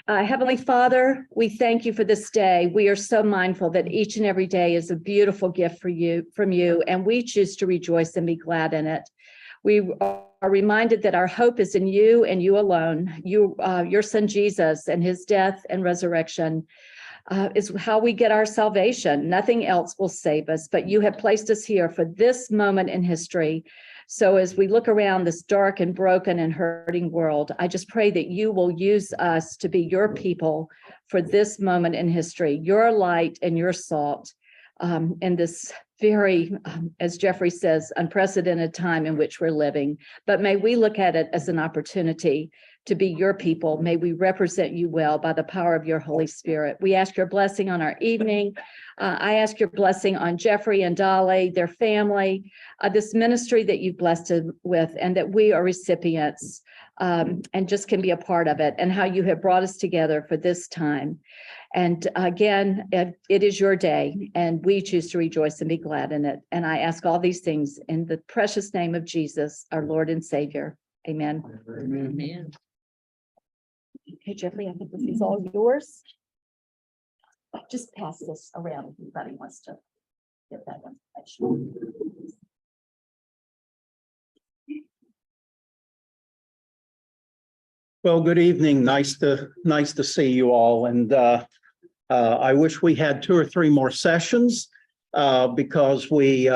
Heavenly Father, we thank you for this day. We are so mindful that each and every day is a beautiful gift from you, and we choose to rejoice and be glad in it. We are reminded that our hope is in you and you alone. Your son Jesus and his death and resurrection is how we get our salvation. Nothing else will save us, but you have placed us here for this moment in history. So as we look around this dark and broken and hurting world, I just pray that you will use us to be your people for this moment in history, your light and your salt in this very, as Jeffrey says, unprecedented time in which we're living. But may we look at it as an opportunity to be your people. May we represent you well by the power of your Holy Spirit. We ask your blessing on our evening. I ask your blessing on Jeffrey and Dolly, their family, this ministry that you've blessed them with, and that we are recipients and just can be a part of it, and how you have brought us together for this time. And again, it is your day, and we choose to rejoice and be glad in it. And I ask all these things in the precious name of Jesus, our Lord and Savior. Amen. Amen. Okay, Jeffrey, I think this is all yours. Just pass this around if anybody wants to get that information. Well, good evening. Nice to see you all. And I wish we had 2 or 3 more sessions because we,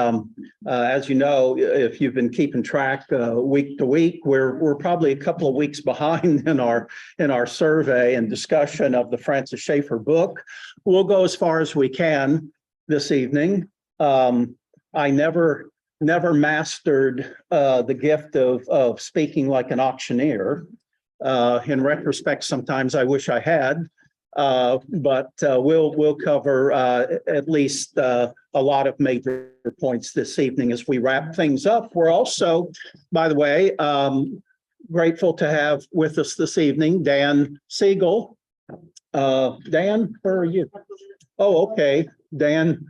as you know, if you've been keeping track week to week, we're probably a couple of weeks behind in our survey and discussion of the Francis Schaeffer book. We'll go as far as we can this evening. I never mastered the gift of speaking like an auctioneer. In retrospect, sometimes I wish I had, but we'll cover at least a lot of major points this evening as we wrap things up. We're also, by the way, grateful to have with us this evening Dan Siegel. Dan, where are you? Oh, okay, Dan.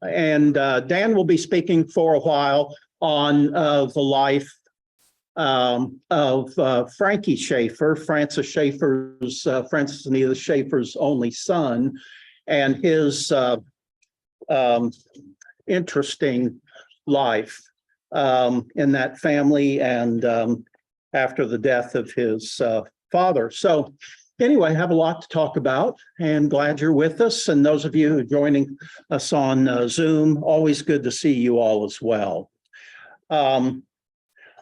And Dan will be speaking for a while on the life of Frankie Schaeffer, Francis Anita Schaeffer's only son, and his interesting life in that family and after the death of his father. So anyway, I have a lot to talk about and glad you're with us. And those of you who are joining us on Zoom, always good to see you all as well.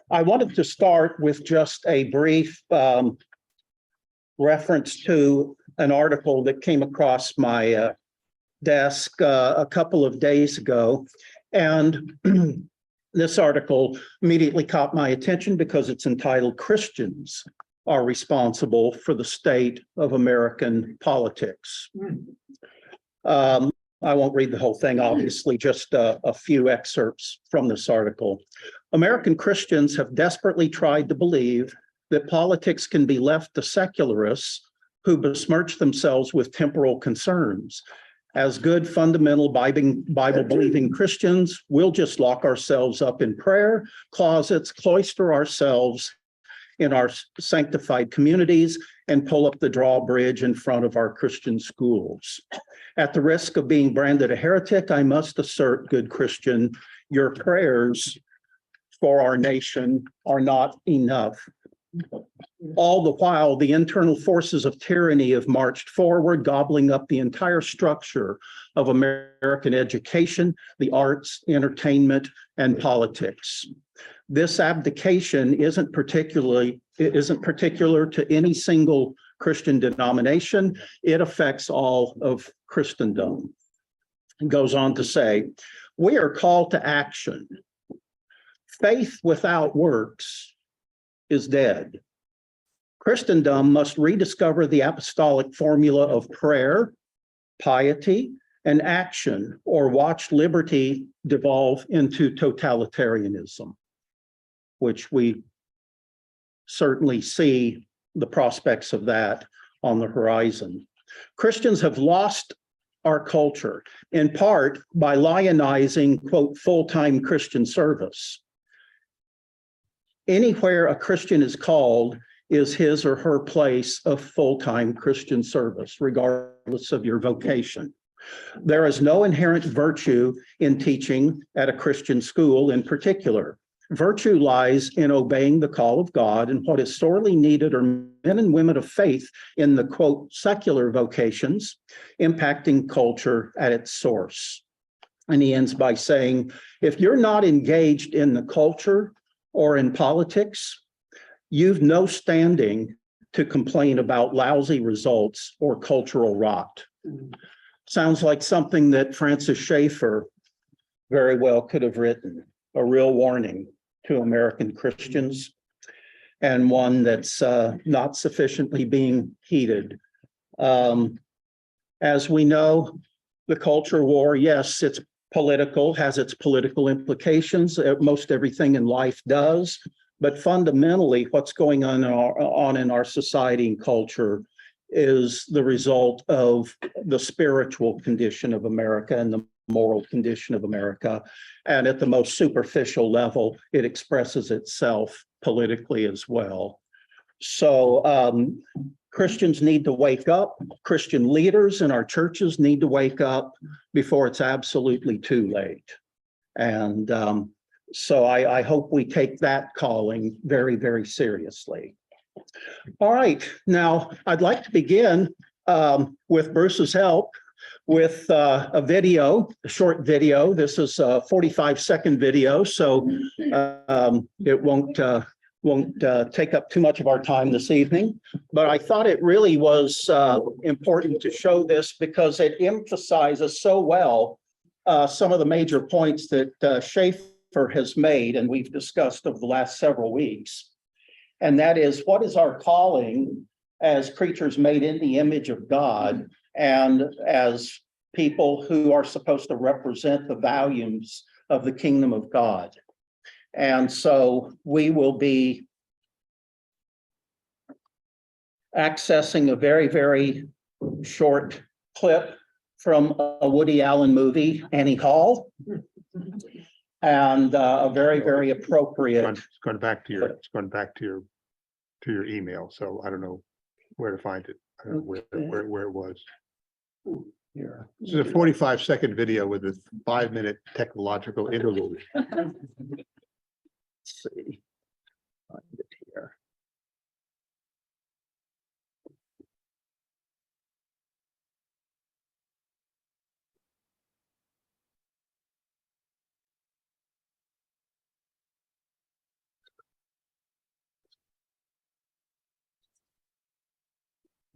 I wanted to start with just a brief reference to an article that came across my desk a couple of days ago. And this article immediately caught my attention because it's entitled "Christians Are Responsible for the State of American Politics." I won't read the whole thing, obviously, just a few excerpts from this article. American Christians have desperately tried to believe that politics can be left to secularists who besmirch themselves with temporal concerns. As good, fundamental, Bible-believing Christians, we'll just lock ourselves up in prayer closets, cloister ourselves in our sanctified communities, and pull up the drawbridge in front of our Christian schools. At the risk of being branded a heretic, I must assert, good Christian, your prayers for our nation are not enough. All the while, the internal forces of tyranny have marched forward, gobbling up the entire structure of American education, the arts, entertainment, and politics. This abdication isn't particular to any single Christian denomination. It affects all of Christendom. It goes on to say, we are called to action. Faith without works is dead. Christendom must rediscover the apostolic formula of prayer, piety, and action, or watch liberty devolve into totalitarianism, which we certainly see the prospects of that on the horizon. Christians have lost our culture, in part by lionizing, quote, full-time Christian service. Anywhere a Christian is called, is his or her place of full-time Christian service, regardless of your vocation. There is no inherent virtue in teaching at a Christian school in particular. Virtue lies in obeying the call of God, and what is sorely needed are men and women of faith in the, quote, secular vocations, impacting culture at its source. And he ends by saying, if you're not engaged in the culture or in politics, you've no standing to complain about lousy results or cultural rot. Sounds like something that Francis Schaeffer very well could have written, a real warning to American Christians, and one that's not sufficiently being heeded. As we know, the culture war, yes, it's political, has its political implications. Most everything in life does, but fundamentally, what's going on in our society and culture is the result of the spiritual condition of America and the moral condition of America. And at the most superficial level, it expresses itself politically as well. So Christians need to wake up. Christian leaders in our churches need to wake up before it's absolutely too late. And so I hope we take that calling very, very seriously. All right, now I'd like to begin with Bruce's help with a video, a short video. This is a 45-second video, so it won't take up too much of our time this evening. But I thought it really was important to show this because it emphasizes so well some of the major points that Schaeffer has made and we've discussed over the last several weeks. And that is, what is our calling as creatures made in the image of God and as people who are supposed to represent the values of the kingdom of God? And so we will be accessing a very, very short clip from a Woody Allen movie, Annie Hall, and a very, very appropriate. It's going back to your email. So I don't know where to find it. I don't know where it was. Here. This is a 45-second video with a 5-minute technological interlude. Let's see. Find it here.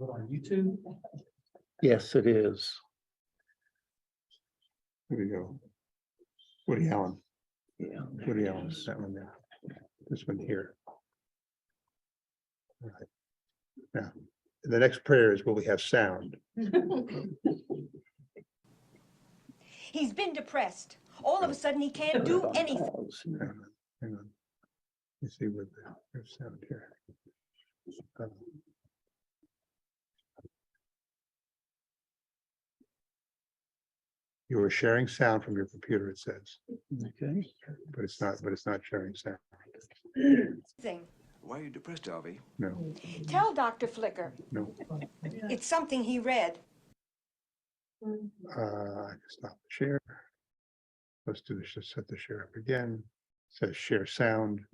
On YouTube? Yes, it is. Here we go. Woody Allen. Yeah. Woody Allen. That one there. This one here. All right. Now, the next prayer is, will we have sound? He's been depressed. All of a sudden, he can't do anything. Hang on. Let's see what there's sound here. You are sharing sound from your computer, it says, Okay. but it's not sharing sound. Why are you depressed, Alvy? No, Tell Dr. Flicker. no. It's something he read. I can stop the share. Let's do this. Just set the share up again. It says share sound.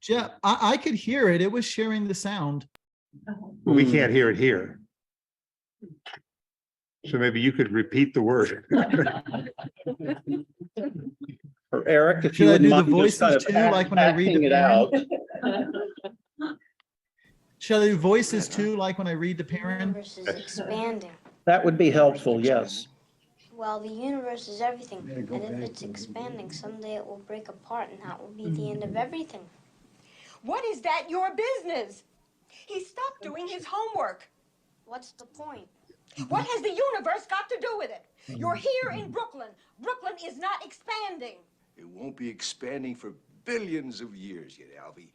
Jeff, I could hear it. It was sharing the sound. Well, we can't hear it here. So maybe you could repeat the word. Or Eric, if Should you I wouldn't do the mind just voices kind of too, like when I read acting the it out. Shall I do voices too, like when I read the The parent? universe is expanding. That would be helpful, yes. Well, the universe is everything, and if it's expanding, someday it will break apart, and that will be the end of everything. What is that your business? He stopped doing his homework. What's the point? What has the universe got to do with it? You're here in Brooklyn. Brooklyn is not expanding. It won't be expanding for billions of years yet, Alvy.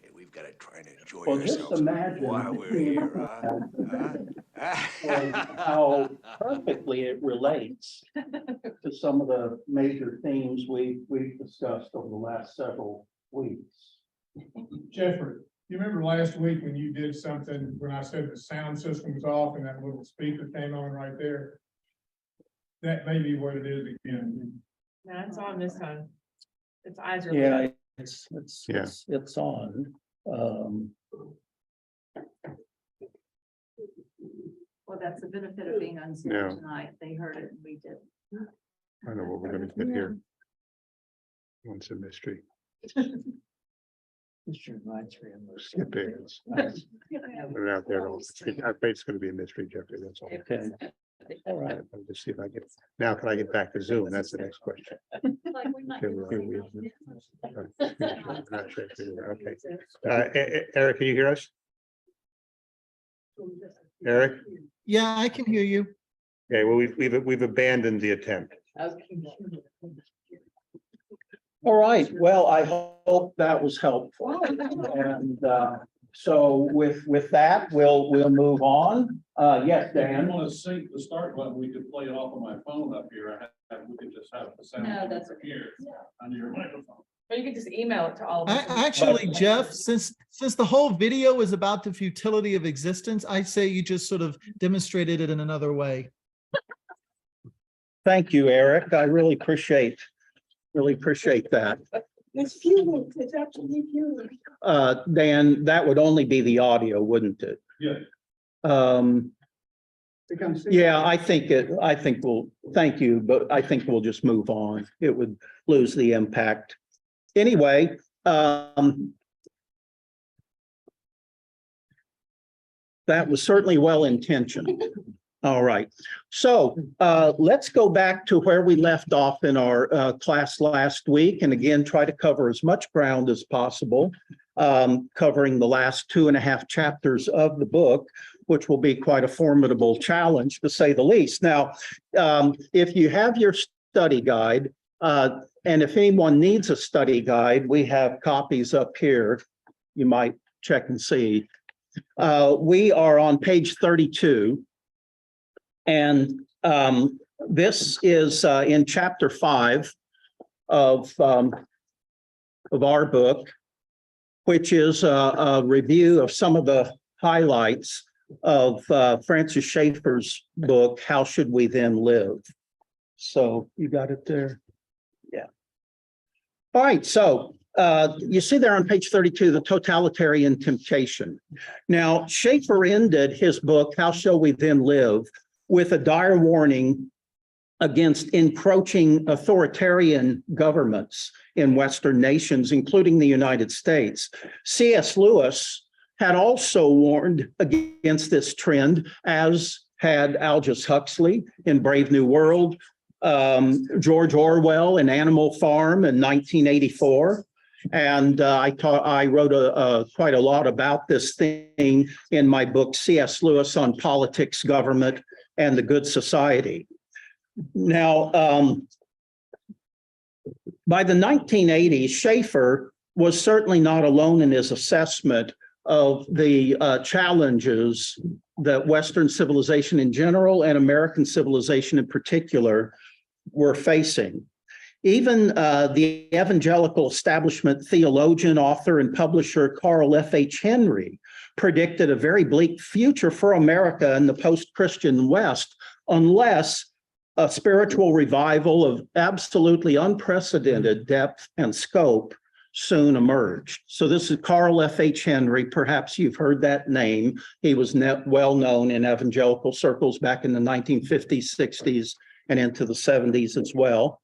And we've got to try and enjoy Well, just ourselves imagine while we're here, huh? And how perfectly it relates to some of the major themes we've discussed over the last several weeks. Jeffrey, You remember last week when you did something, when I said the sound system was off and that little speaker came on right there? That may be what it is again. No, it's on this time. Its eyes are. Yeah, it's on. Well, that's the benefit of being on Zoom Yeah. tonight. They heard it and we did. I know what we're gonna get here. Once a mystery. Skip it. Put it out there. I bet it's gonna be a mystery, Jeffrey, that's all. Okay. All right. I'll just see if I get, now can I get back to Zoom? That's the next question. Okay. Eric, can you hear us? Eric? Yeah, I can hear you. Okay, well, we've abandoned the attempt. All right, well, I hope that was helpful. And so with that, we'll move on. Yes, If you Dan? want to sync the start button, we could play it off on my phone up here. We could just have the sound. No, that's from here under your microphone. Or you could just email it to all of us. Actually, Jeff, since the whole video is about the futility of existence, I say you just sort of demonstrated it in another way. Thank you, Eric. I really appreciate that. It's futile, it's absolutely futile. Dan, that would only be the audio, wouldn't it? Yeah. Yeah, thank you, but I think we'll just move on. It would lose the impact. Anyway, that was certainly well intentioned. All right, so let's go back to where we left off in our class last week, and again, try to cover as much ground as possible, covering the last 2.5 chapters of the book, which will be quite a formidable challenge, to say the least. Now, if you have your study guide, and if anyone needs a study guide, we have copies up here. You might check and see. We are on page 32. And this is in chapter 5 of our book, which is a review of some of the highlights of Francis Schaeffer's book, How Should We Then Live? So you got it there? Yeah. All right, so you see there on page 32, the totalitarian temptation. Now, Schaeffer ended his book, How Shall We Then Live? With a dire warning against encroaching authoritarian governments in Western nations, including the United States. C.S. Lewis had also warned against this trend, as had Aldous Huxley in Brave New World, George Orwell in Animal Farm in 1984. And I wrote quite a lot about this thing in my book, C.S. Lewis on Politics, Government, and the Good Society. Now, by the 1980s, Schaeffer was certainly not alone in his assessment of the challenges that Western civilization in general and American civilization in particular were facing. Even the evangelical establishment theologian, author, and publisher Carl F.H. Henry predicted a very bleak future for America and the post-Christian West unless a spiritual revival of absolutely unprecedented depth and scope soon emerged. So this is Carl F.H. Henry. Perhaps you've heard that name. He was well known in evangelical circles back in the 1950s, 60s, and into the 70s as well.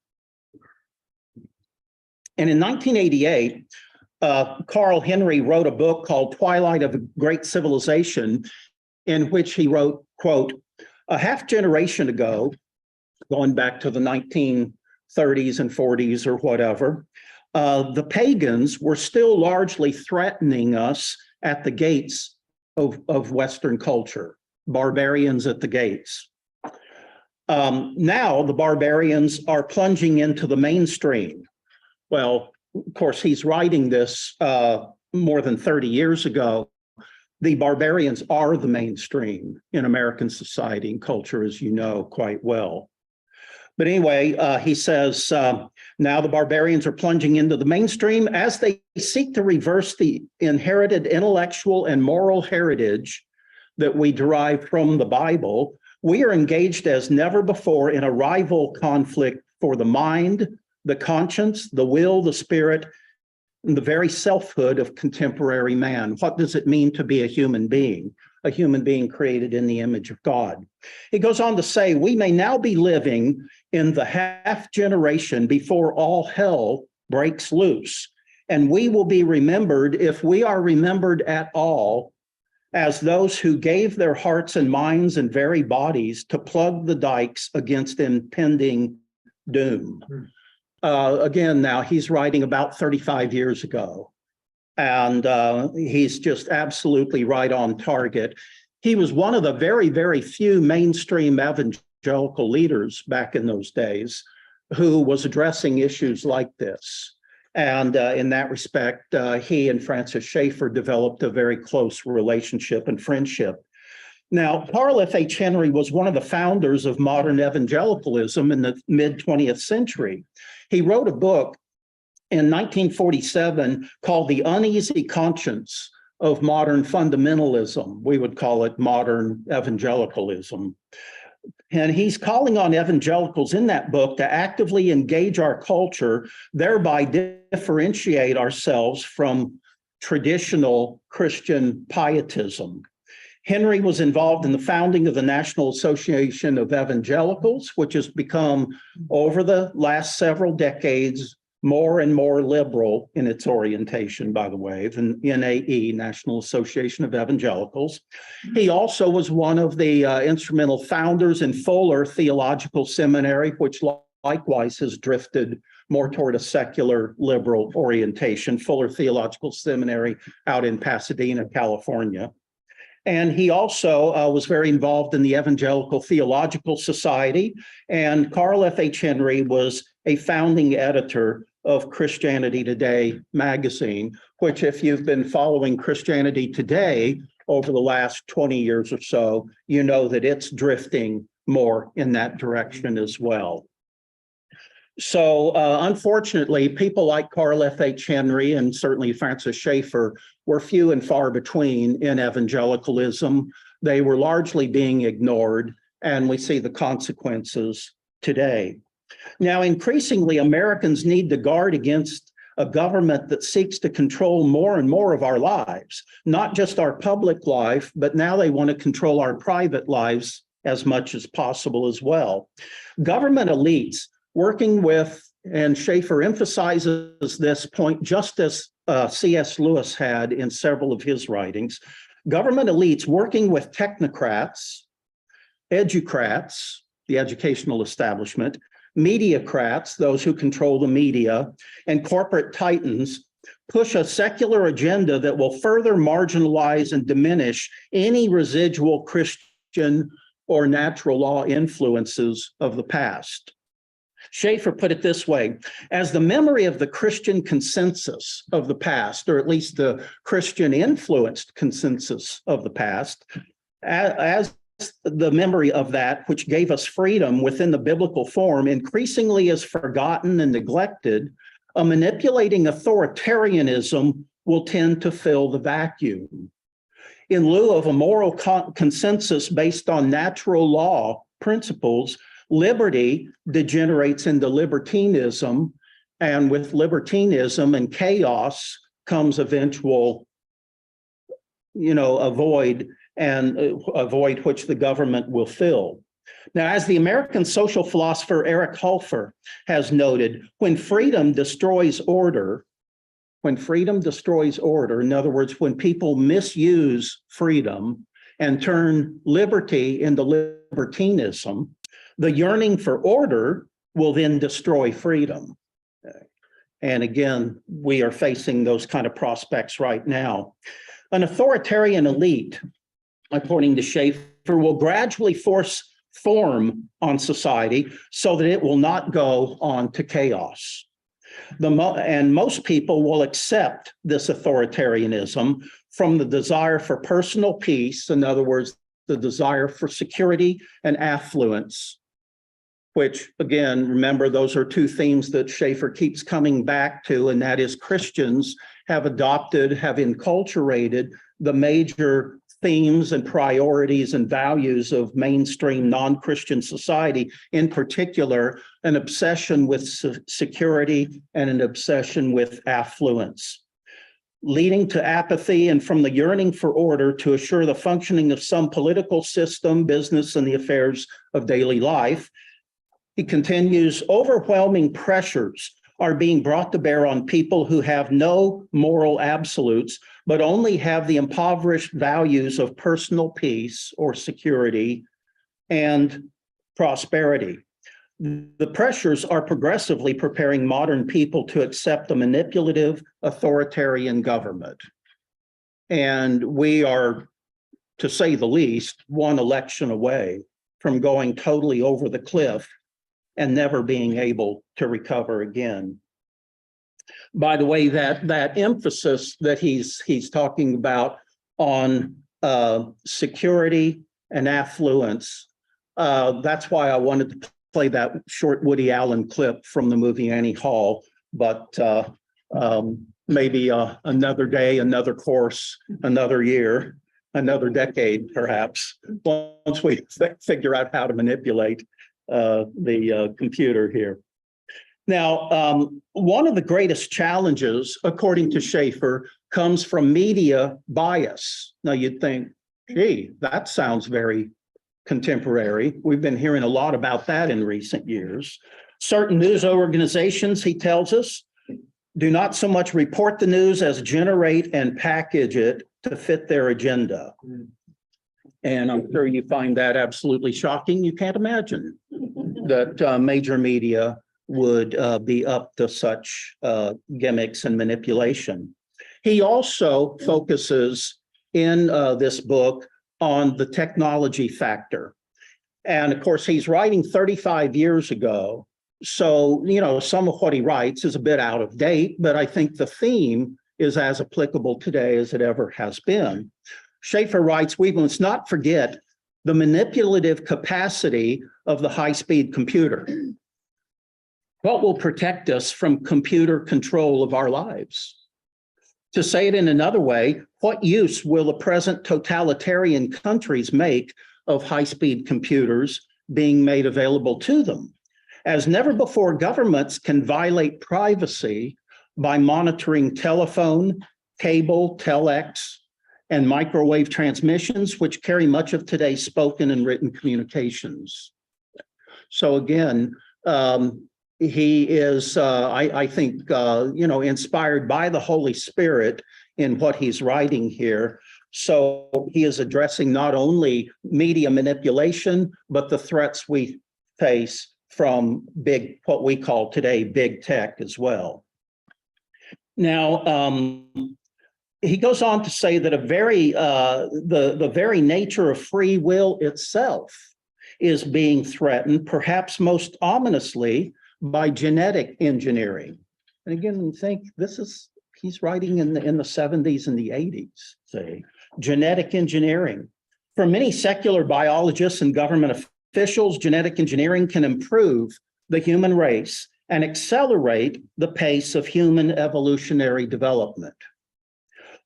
And in 1988, Carl Henry wrote a book called Twilight of a Great Civilization, in which he wrote, quote, a half generation ago, going back to the 1930s and 40s or whatever, the pagans were still largely threatening us at the gates of Western culture, barbarians at the gates. Now the barbarians are plunging into the mainstream. Well, of course, he's writing this more than 30 years ago. The barbarians are the mainstream in American society and culture, as you know quite well. But anyway, he says, now the barbarians are plunging into the mainstream as they seek to reverse the inherited intellectual and moral heritage that we derive from the Bible. We are engaged as never before in a rival conflict for the mind, the conscience, the will, the spirit, and the very selfhood of contemporary man. What does it mean to be a human being? A human being created in the image of God. He goes on to say, we may now be living in the half generation before all hell breaks loose, and we will be remembered, if we are remembered at all, as those who gave their hearts and minds and very bodies to plug the dikes against impending doom. Again, now he's writing about 35 years ago, and he's just absolutely right on target. He was one of the very, very few mainstream evangelical leaders back in those days who was addressing issues like this. And in that respect, he and Francis Schaeffer developed a very close relationship and friendship. Now, Carl F. H. Henry was one of the founders of modern evangelicalism in the mid-20th century. He wrote a book in 1947 called The Uneasy Conscience of Modern Fundamentalism. We would call it modern evangelicalism. And he's calling on evangelicals in that book to actively engage our culture, thereby differentiate ourselves from traditional Christian pietism. Henry was involved in the founding of the National Association of Evangelicals, which has become, over the last several decades, more and more liberal in its orientation, by the way, than NAE, National Association of Evangelicals. He also was one of the instrumental founders in Fuller Theological Seminary, which likewise has drifted more toward a secular liberal orientation, Fuller Theological Seminary out in Pasadena, California. And he also was very involved in the Evangelical Theological Society. And Carl F. H. Henry was a founding editor of Christianity Today magazine, which, if you've been following Christianity Today over the last 20 years or so, you know that it's drifting more in that direction as well. So unfortunately, people like Carl F. H. Henry and certainly Francis Schaeffer were few and far between in evangelicalism. They were largely being ignored, and we see the consequences today. Now, increasingly, Americans need to guard against a government that seeks to control more and more of our lives, not just our public life, but now they want to control our private lives as much as possible as well. Government elites working with, and Schaeffer emphasizes this point just as C.S. Lewis had in several of his writings, government elites working with technocrats, educrats, the educational establishment, mediacrats, those who control the media, and corporate titans push a secular agenda that will further marginalize and diminish any residual Christian or natural law influences of the past. Schaeffer put it this way: as the memory of the Christian consensus of the past, or at least the Christian influenced consensus of the past, as the memory of that which gave us freedom within the biblical form increasingly is forgotten and neglected, a manipulating authoritarianism will tend to fill the vacuum. In lieu of a moral consensus based on natural law principles, liberty degenerates into libertinism, and with libertinism and chaos comes eventual, a void, and a void which the government will fill. Now, as the American social philosopher Eric Hoffer has noted, when freedom destroys order, in other words, when people misuse freedom and turn liberty into libertinism, the yearning for order will then destroy freedom. And again, we are facing those kind of prospects right now. An authoritarian elite, according to Schaeffer, will gradually force form on society so that it will not go on to chaos. And most people will accept this authoritarianism from the desire for personal peace, in other words, the desire for security and affluence, which again, remember, those are two themes that Schaeffer keeps coming back to, and that is Christians have adopted, have enculturated the major themes and priorities and values of mainstream non-Christian society, in particular, an obsession with security and an obsession with affluence, leading to apathy and from the yearning for order to assure the functioning of some political system, business, and the affairs of daily life. He continues, overwhelming pressures are being brought to bear on people who have no moral absolutes, but only have the impoverished values of personal peace or security and prosperity. The pressures are progressively preparing modern people to accept a manipulative, authoritarian government. And we are, to say the least, one election away from going totally over the cliff and never being able to recover again. By the way, that emphasis that he's talking about on security and affluence, that's why I wanted to play that short Woody Allen clip from the movie Annie Hall, but maybe another day, another course, another year, another decade, perhaps, once we figure out how to manipulate the computer here. Now, one of the greatest challenges, according to Schaeffer, comes from media bias. Now you'd think, gee, that sounds very contemporary. We've been hearing a lot about that in recent years. Certain news organizations, he tells us, do not so much report the news as generate and package it to fit their agenda. And I'm sure you find that absolutely shocking. You can't imagine that major media would be up to such gimmicks and manipulation. He also focuses in this book on the technology factor. And of course, he's writing 35 years ago. So, you know, some of what he writes is a bit out of date, but I think the theme is as applicable today as it ever has been. Schaeffer writes, we must not forget the manipulative capacity of the high-speed computer. What will protect us from computer control of our lives? To say it in another way, what use will the present totalitarian countries make of high-speed computers being made available to them? As never before, governments can violate privacy by monitoring telephone, cable, telex, and microwave transmissions, which carry much of today's spoken and written communications. So again, he is, I think, you know, inspired by the Holy Spirit in what he's writing here. So he is addressing not only media manipulation, but the threats we face from big, what we call today, big tech as well. Now, he goes on to say that the very nature of free will itself is being threatened, perhaps most ominously, by genetic engineering. And again, we think he's writing in the 70s and the 80s, say, genetic engineering. For many secular biologists and government officials, genetic engineering can improve the human race and accelerate the pace of human evolutionary development.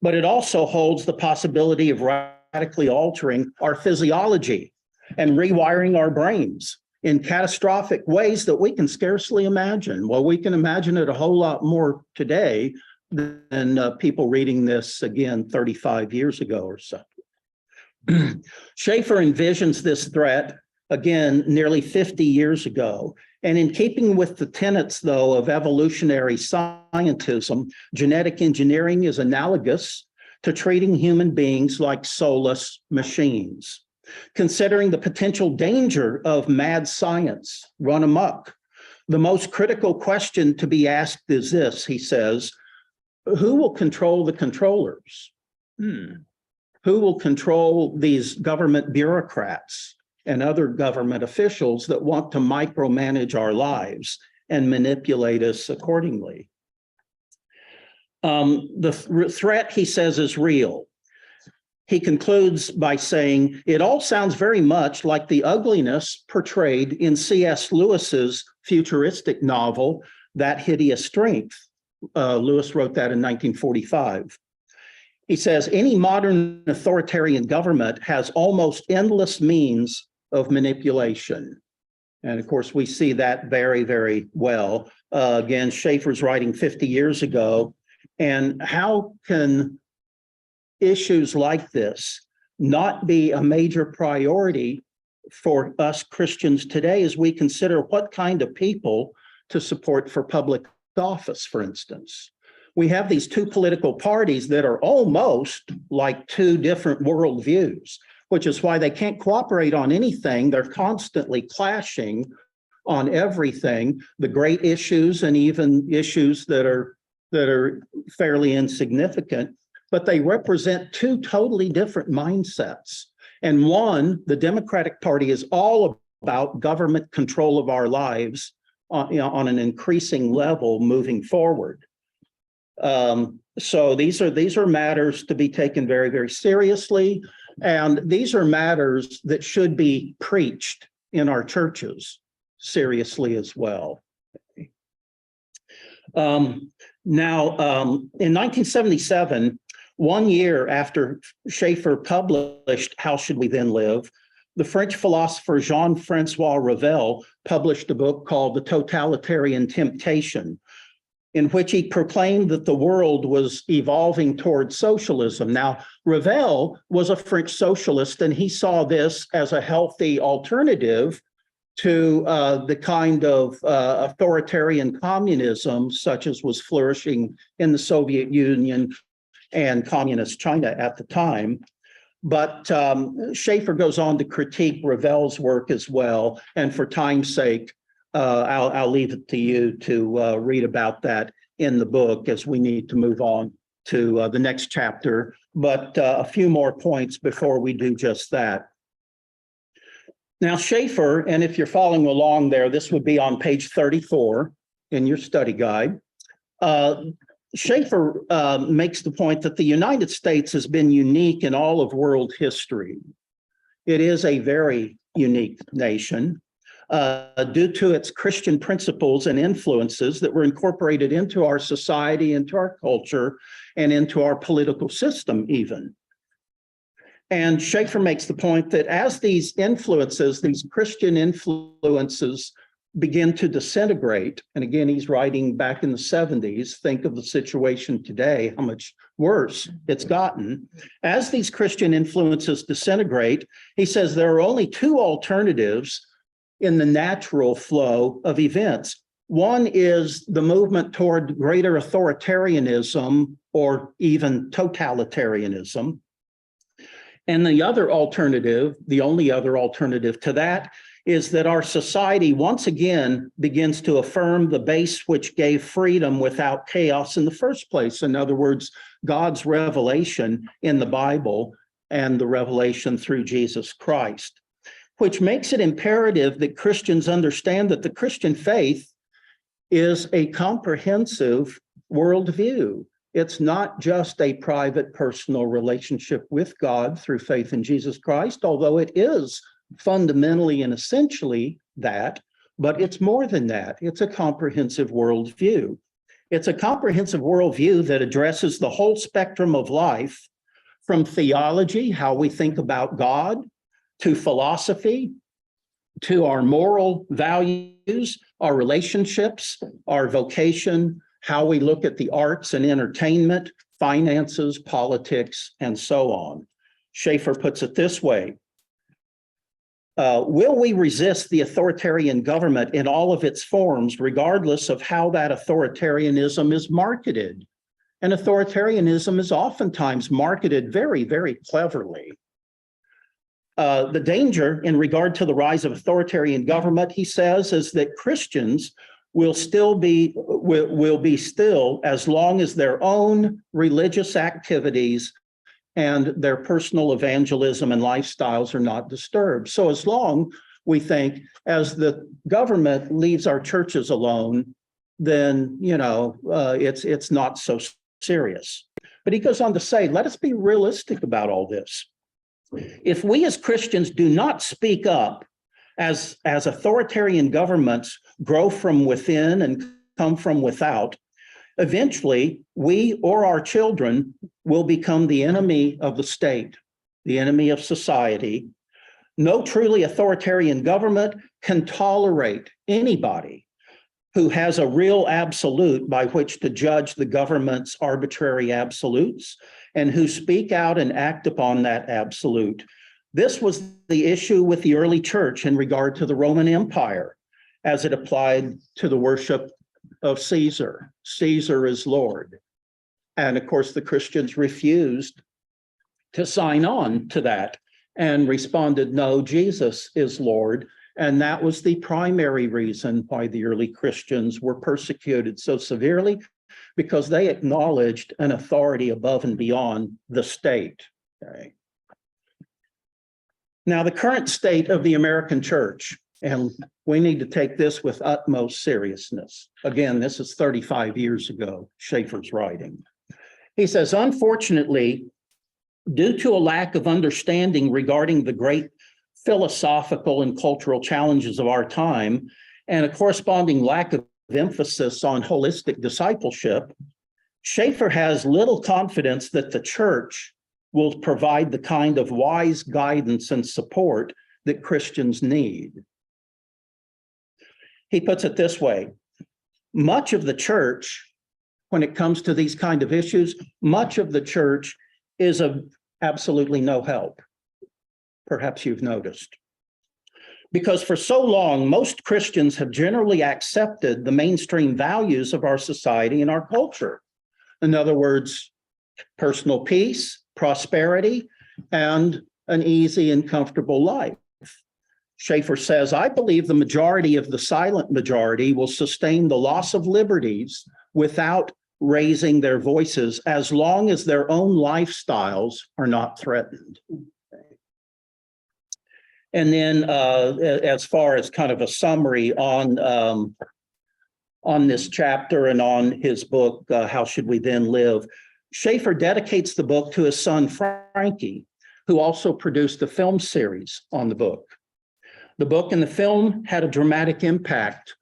But it also holds the possibility of radically altering our physiology and rewiring our brains in catastrophic ways that we can scarcely imagine. Well, we can imagine it a whole lot more today than people reading this again 35 years ago or so. Schaeffer envisions this threat again nearly 50 years ago. And in keeping with the tenets, though, of evolutionary scientism, genetic engineering is analogous to treating human beings like soulless machines. Considering the potential danger of mad science run amok, the most critical question to be asked is this, he says, who will control the controllers? Who will control these government bureaucrats and other government officials that want to micromanage our lives and manipulate us accordingly? The threat, he says, is real. he concludes by saying, it all sounds very much like the ugliness portrayed in C.S. Lewis's futuristic novel, That Hideous Strength. Lewis wrote that in 1945. He says, any modern authoritarian government has almost endless means of manipulation. And of course, we see that very, very well. Again, Schaeffer's writing 50 years ago. And how can issues like this not be a major priority for us Christians today as we consider what kind of people to support for public office, for instance? We have these two political parties that are almost like two different worldviews, which is why they can't cooperate on anything. They're constantly clashing on everything, the great issues and even issues that are fairly insignificant, but they represent two totally different mindsets. And one, the Democratic Party, is all about government control of our lives on an increasing level moving forward. So these are matters to be taken very, very seriously. And these are matters that should be preached in our churches seriously as well. Now, in 1977, 1 year after Schaeffer published How Should We Then Live, the French philosopher Jean-Francois Revel published a book called The Totalitarian Temptation, in which he proclaimed that the world was evolving towards socialism. Now, Revel was a French socialist, and he saw this as a healthy alternative to the kind of authoritarian communism, such as was flourishing in the Soviet Union and communist China at the time. But Schaeffer goes on to critique Revel's work as well. And for time's sake, I'll leave it to you to read about that in the book as we need to move on to the next chapter. But a few more points before we do just that. Now, Schaeffer, and if you're following along there, this would be on page 34 in your study guide. Schaeffer makes the point that the United States has been unique in all of world history. It is a very unique nation due to its Christian principles and influences that were incorporated into our society, into our culture, and into our political system even. And Schaeffer makes the point that as these influences, these Christian influences, begin to disintegrate, and again, he's writing back in the 70s, think of the situation today, how much worse it's gotten. As these Christian influences disintegrate, he says there are only two alternatives in the natural flow of events. One is the movement toward greater authoritarianism or even totalitarianism. And the other alternative, the only other alternative to that, is that our society once again begins to affirm the base which gave freedom without chaos in the first place. In other words, God's revelation in the Bible and the revelation through Jesus Christ, which makes it imperative that Christians understand that the Christian faith is a comprehensive worldview. It's not just a private personal relationship with God through faith in Jesus Christ, although it is fundamentally and essentially that, but it's more than that. It's a comprehensive worldview. It's a comprehensive worldview that addresses the whole spectrum of life, from theology, how we think about God, to philosophy, to our moral values, our relationships, our vocation, how we look at the arts and entertainment, finances, politics, and so on. Schaeffer puts it this way: will we resist the authoritarian government in all of its forms, regardless of how that authoritarianism is marketed? And authoritarianism is oftentimes marketed very, very cleverly. The danger in regard to the rise of authoritarian government, he says, is that Christians will be still as long as their own religious activities and their personal evangelism and lifestyles are not disturbed. So as long, we think, as the government leaves our churches alone, then, it's not so serious. But he goes on to say, let us be realistic about all this. If we as Christians do not speak up as authoritarian governments grow from within and come from without, eventually we or our children will become the enemy of the state, the enemy of society. No truly authoritarian government can tolerate anybody who has a real absolute by which to judge the government's arbitrary absolutes and who speak out and act upon that absolute. This was the issue with the early church in regard to the Roman Empire as it applied to the worship of Caesar. Caesar is Lord. And of course, the Christians refused to sign on to that and responded, no, Jesus is Lord. And that was the primary reason why the early Christians were persecuted so severely, because they acknowledged an authority above and beyond the state. Okay. Now, the current state of the American church, and we need to take this with utmost seriousness. Again, this is 35 years ago, Schaeffer's writing. He says, unfortunately, due to a lack of understanding regarding the great philosophical and cultural challenges of our time, and a corresponding lack of emphasis on holistic discipleship, Schaeffer has little confidence that the church will provide the kind of wise guidance and support that Christians need. He puts it this way: much of the church, when it comes to these kind of issues, much of the church is of absolutely no help. Perhaps you've noticed. Because for so long, most Christians have generally accepted the mainstream values of our society and our culture. In other words, personal peace, prosperity, and an easy and comfortable life. Schaeffer says, I believe the majority of the silent majority will sustain the loss of liberties without raising their voices as long as their own lifestyles are not threatened. And then as far as kind of a summary on this chapter and on his book, How Should We Then Live? Schaeffer dedicates the book to his son, Frankie, who also produced a film series on the book. The book and the film had a dramatic impact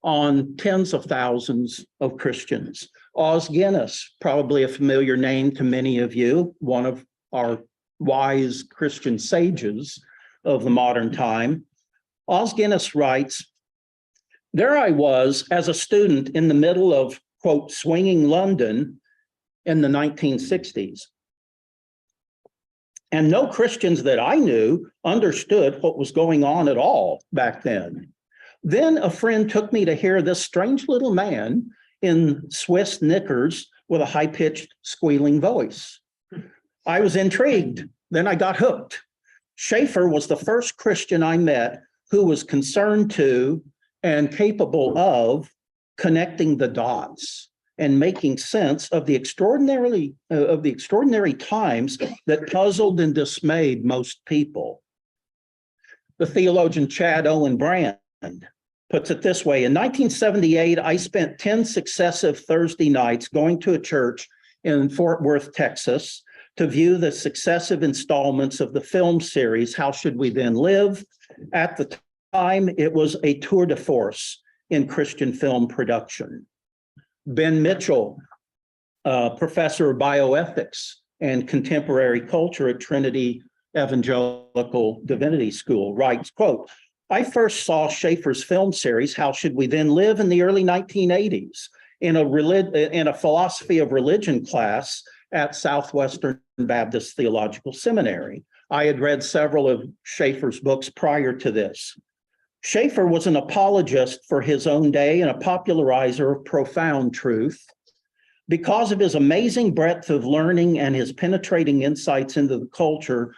on tens of thousands of Christians. Os Guinness, probably a familiar name to many of you, one of our wise Christian sages of the modern time. Os Guinness writes, there I was as a student in the middle of, quote, swinging London in the 1960s. And no Christians that I knew understood what was going on at all back then. Then a friend took me to hear this strange little man in Swiss knickers with a high-pitched squealing voice. I was intrigued. Then I got hooked. Schaeffer was the first Christian I met who was concerned to and capable of connecting the dots and making sense of the extraordinary times that puzzled and dismayed most people. The theologian Chad Owen Brand puts it this way: in 1978, I spent 10 successive Thursday nights going to a church in Fort Worth, Texas, to view the successive installments of the film series, How Should We Then Live? At the time, it was a tour de force in Christian film production. Ben Mitchell, professor of bioethics and contemporary culture at Trinity Evangelical Divinity School, writes, quote, I first saw Schaeffer's film series, How Should We Then Live? In the early 1980s in a philosophy of religion class at Southwestern Baptist Theological Seminary. I had read several of Schaeffer's books prior to this. Schaeffer was an apologist for his own day and a popularizer of profound truth. Because of his amazing breadth of learning and his penetrating insights into the culture,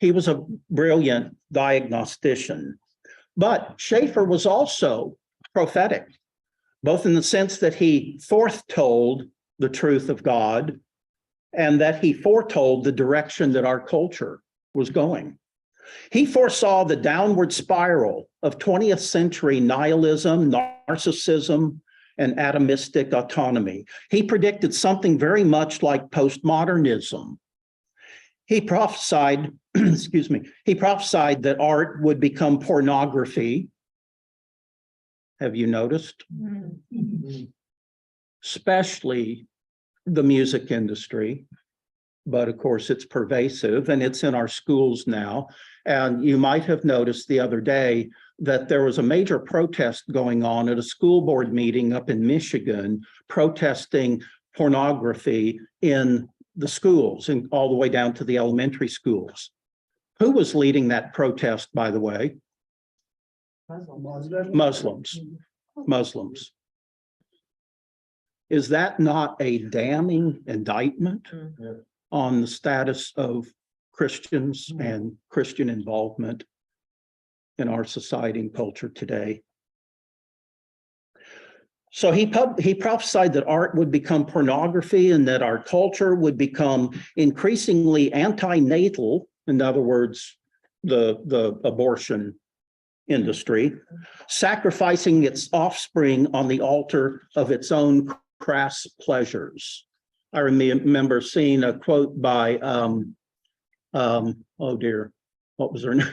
he was a brilliant diagnostician. But Schaeffer was also prophetic, both in the sense that he foretold the truth of God and that he foretold the direction that our culture was going. He foresaw the downward spiral of 20th century nihilism, narcissism, and atomistic autonomy. He predicted something very much like postmodernism. He prophesied, excuse me, he prophesied that art would become pornography. Have you noticed? Especially the music industry. But of course, it's pervasive and it's in our schools now. And you might have noticed the other day that there was a major protest going on at a school board meeting up in Michigan, protesting pornography in the schools and all the way down to the elementary schools. Who was leading that protest, by the way? Muslims. Muslims. Is that not a damning indictment on the status of Christians and Christian involvement in our society and culture today? So he prophesied that art would become pornography and that our culture would become increasingly anti-natal, in other words, the abortion industry, sacrificing its offspring on the altar of its own crass pleasures. I remember seeing a quote by, oh dear, what was her name?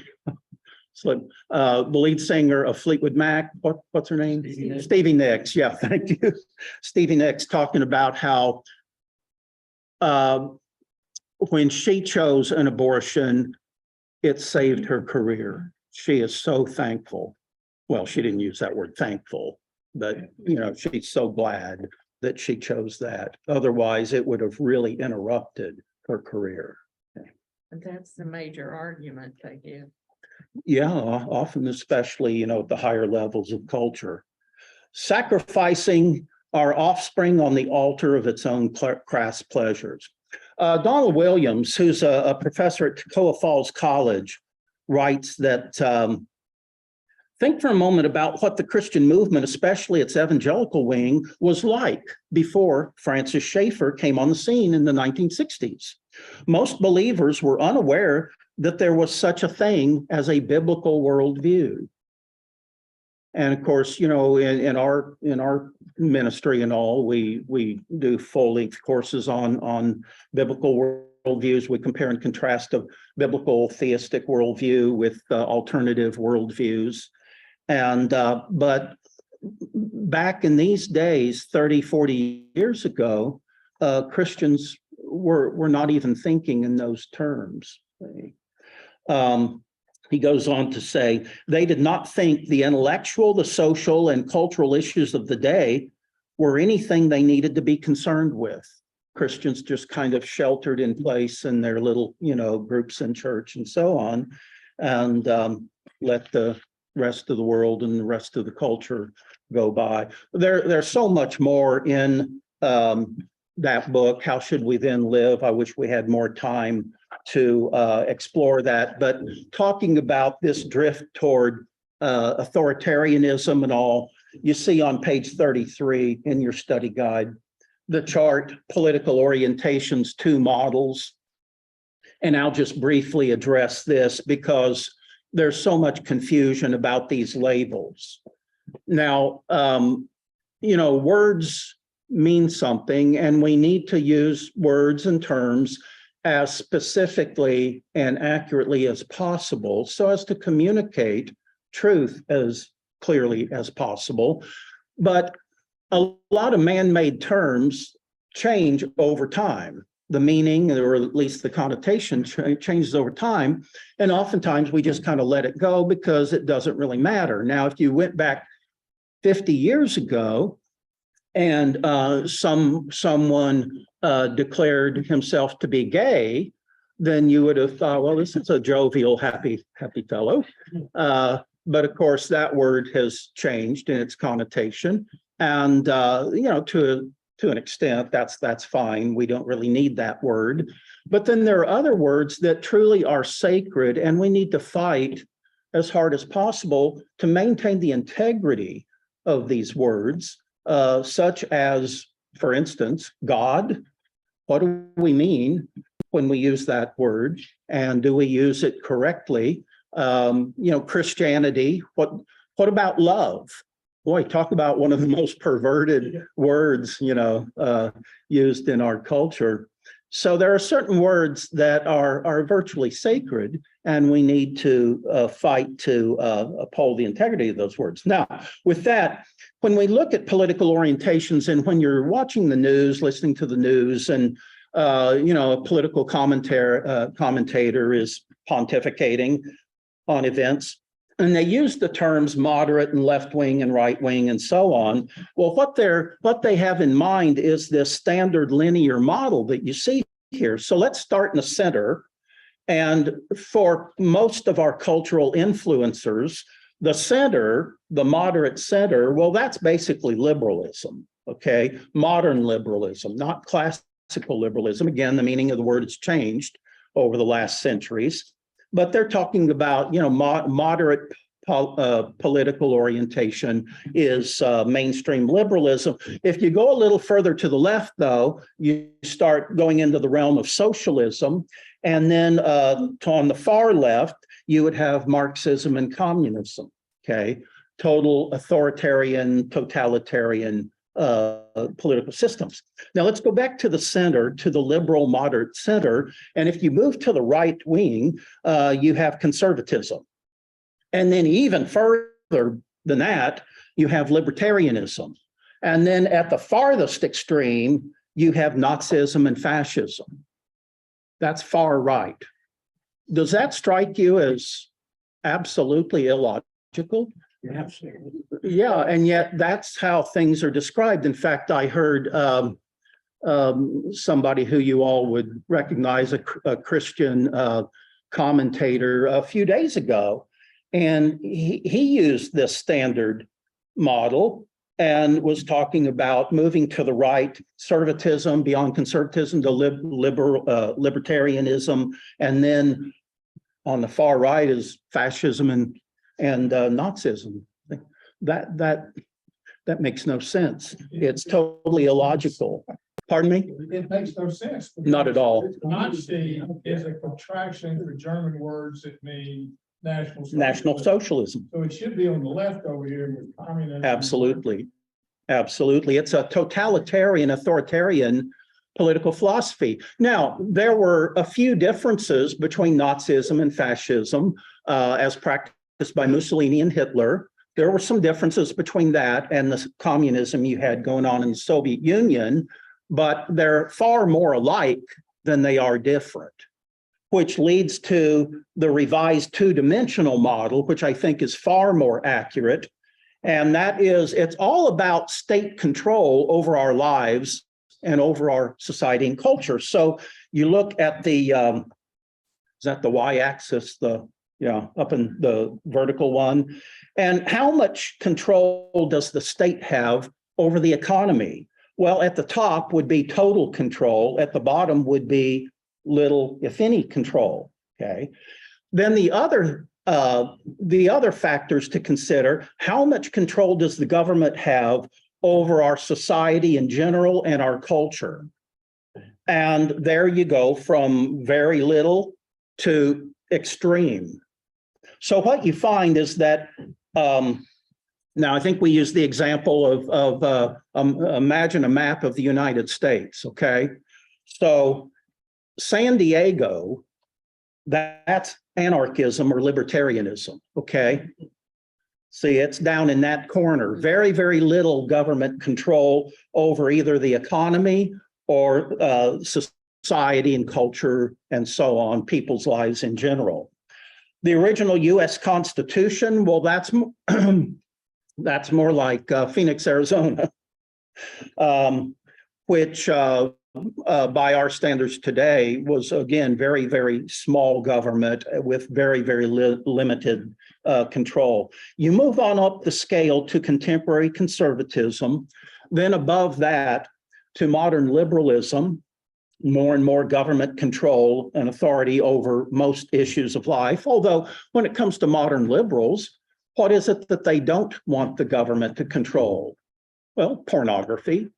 The lead singer of Fleetwood Mac, what's her name? Stevie Nicks. Yeah, thank you. Stevie Nicks talking about how when she chose an abortion, it saved her career. She is so thankful. Well, she didn't use that word thankful, but she's so glad that she chose that. Otherwise, it would have really interrupted her career. And that's the major argument they give. Yeah, often, especially, at the higher levels of culture. Sacrificing our offspring on the altar of its own crass pleasures. Donald Williams, who's a professor at Toccoa Falls College, writes that think for a moment about what the Christian movement, especially its evangelical wing, was like before Francis Schaeffer came on the scene in the 1960s. Most believers were unaware that there was such a thing as a biblical worldview. And of course, in our ministry and all, we do full-length courses on biblical worldviews. We compare and contrast a biblical theistic worldview with alternative worldviews. And but back in these days, 30, 40 years ago, Christians were not even thinking in those terms. He goes on to say, they did not think the intellectual, the social, and cultural issues of the day were anything they needed to be concerned with. Christians just kind of sheltered in place in their little, groups in church and so on, and let the rest of the world and the rest of the culture go by. There's so much more in that book, How Should We Then Live? I wish we had more time to explore that, but talking about this drift toward authoritarianism and all, you see on page 33 in your study guide, the chart, political orientations, 2 models. And I'll just briefly address this because there's so much confusion about these labels. Now, words mean something, and we need to use words and terms as specifically and accurately as possible so as to communicate truth as clearly as possible. But a lot of man-made terms change over time. The meaning, or at least the connotation, changes over time. And oftentimes we just kind of let it go because it doesn't really matter. Now, if you went back 50 years ago and someone declared himself to be gay, then you would have thought, well, this is a jovial, happy fellow. But of course, that word has changed in its connotation. And, to an extent, that's fine. We don't really need that word. But then there are other words that truly are sacred, and we need to fight as hard as possible to maintain the integrity of these words, such as, for instance, God. What do we mean when we use that word? And do we use it correctly? Christianity, what about love? Boy, talk about one of the most perverted words, used in our culture. So there are certain words that are virtually sacred, and we need to fight to uphold the integrity of those words. Now, with that, when we look at political orientations, and when you're watching the news, listening to the news, and a political commentator is pontificating on events, and they use the terms moderate and left wing and right wing and so on. Well, what they have in mind is this standard linear model that you see here. So let's start in the center. And for most of our cultural influencers, the center, the moderate center, well, that's basically liberalism, okay? Modern liberalism, not classical liberalism. Again, the meaning of the word has changed over the last centuries. But they're talking about, moderate political orientation is mainstream liberalism. If you go a little further to the left, though, you start going into the realm of socialism. And then on the far left, you would have Marxism and communism, okay? Total authoritarian, totalitarian political systems. Now let's go back to the center, to the liberal moderate center. And if you move to the right wing, you have conservatism. And then even further than that, you have libertarianism. And then at the farthest extreme, you have Nazism and fascism. That's far right. Does that strike you as absolutely illogical? Absolutely. Yeah, and yet that's how things are described. In fact, I heard somebody who you all would recognize, a Christian commentator, a few days ago, and he used this standard model and was talking about moving to the right, conservatism, beyond conservatism to libertarianism, and then on the far right is fascism and Nazism. That makes no sense. It's totally illogical. Pardon me? It makes no sense. Not at all. Nazi is a contraction for German words that mean National socialism. So it should be on the left over here with communism. Absolutely. Absolutely. It's a totalitarian, authoritarian political philosophy. Now, there were a few differences between Nazism and fascism as practiced by Mussolini and Hitler. There were some differences between that and the communism you had going on in the Soviet Union, but they're far more alike than they are different, which leads to the revised two-dimensional model, which I think is far more accurate. And that is, it's all about state control over our lives and over our society and culture. So you look at the, is that the y-axis, up in the vertical one, and how much control does the state have over the economy? Well, at the top would be total control. At the bottom would be little, if any, control, okay? Then the other factors to consider, how much control does the government have over our society in general and our culture? And there you go from very little to extreme. So what you find is that, now I think we use the example of imagine a map of the United States, okay? So San Diego, that's anarchism or libertarianism, okay? See, it's down in that corner. Very, very little government control over either the economy or society and culture and so on, people's lives in general. The original US Constitution, well, that's more like Phoenix, Arizona, which by our standards today was, again, very, very small government with very, very limited control. You move on up the scale to contemporary conservatism, then above that to modern liberalism, more and more government control and authority over most issues of life. Although when it comes to modern liberals, what is it that they don't want the government to control? Well, pornography,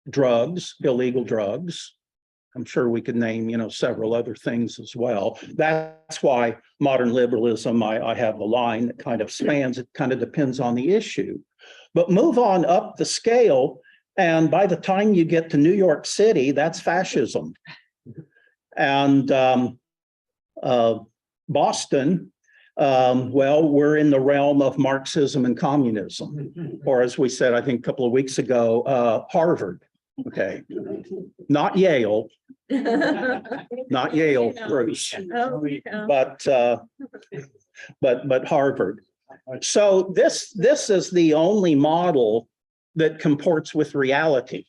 drugs, illegal drugs. I'm sure we could name, several other things as well. That's why modern liberalism, I have a line that kind of spans, it kind of depends on the issue. But move on up the scale, and by the time you get to New York City, that's fascism. And Boston, well, we're in the realm of Marxism and communism, or as we said, I think a couple of weeks ago, Harvard. Okay, not Yale, not Yale, Bruce, Oh, yeah. but Harvard. So this is the only model that comports with reality.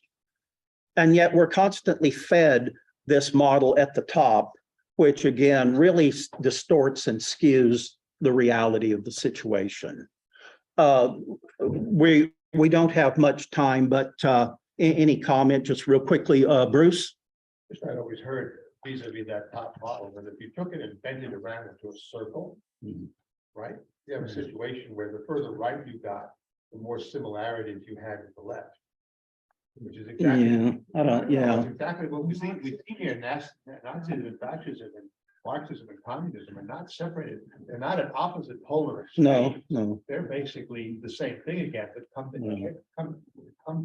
And yet we're constantly fed this model at the top, which again really distorts and skews the reality of the situation. We don't have much time, but any comment just real quickly, Bruce? I'd always heard vis-a-vis that top model, that if you took it and bent it around into a circle, right? You have a situation where the further right you got, the more similarities you had with the left. Which is exactly. Exactly what we see here. Nazism and fascism and Marxism and communism are not separated. They're not at opposite polar extremes. No. They're basically the same thing again, but come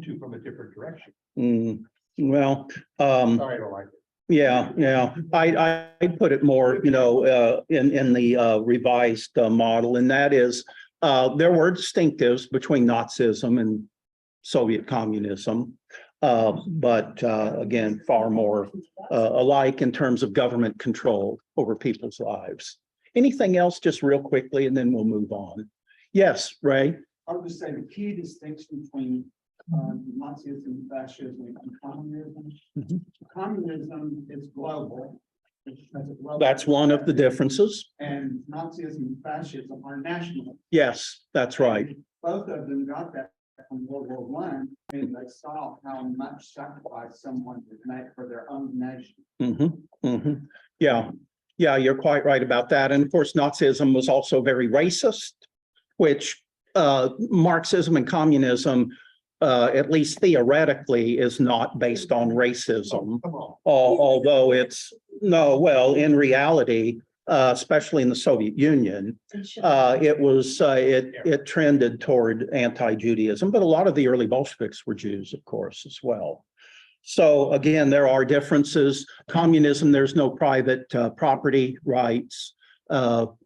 to from a different direction. Well, Sorry, I don't like it. yeah. I put it more, in the revised model, and that is there were distinctives between Nazism and Soviet communism, but again, far more alike in terms of government control over people's lives. Anything else, just real quickly, and then we'll move on. Yes, Ray? I would just say the key distinction between Nazism, fascism, and communism. Communism is global. That's one of the differences. And Nazism and fascism are national. Yes, that's right. Both of them got that from World War I, and they saw how much sacrifice someone would make for their own nation. Yeah, you're quite right about that. And of course, Nazism was also very racist, which Marxism and communism, at least theoretically, is not based on racism. Although in reality, especially in the Soviet Union, it trended toward anti-Judaism, but a lot of the early Bolsheviks were Jews, of course, as well. So again, there are differences. Communism, there's no private property rights,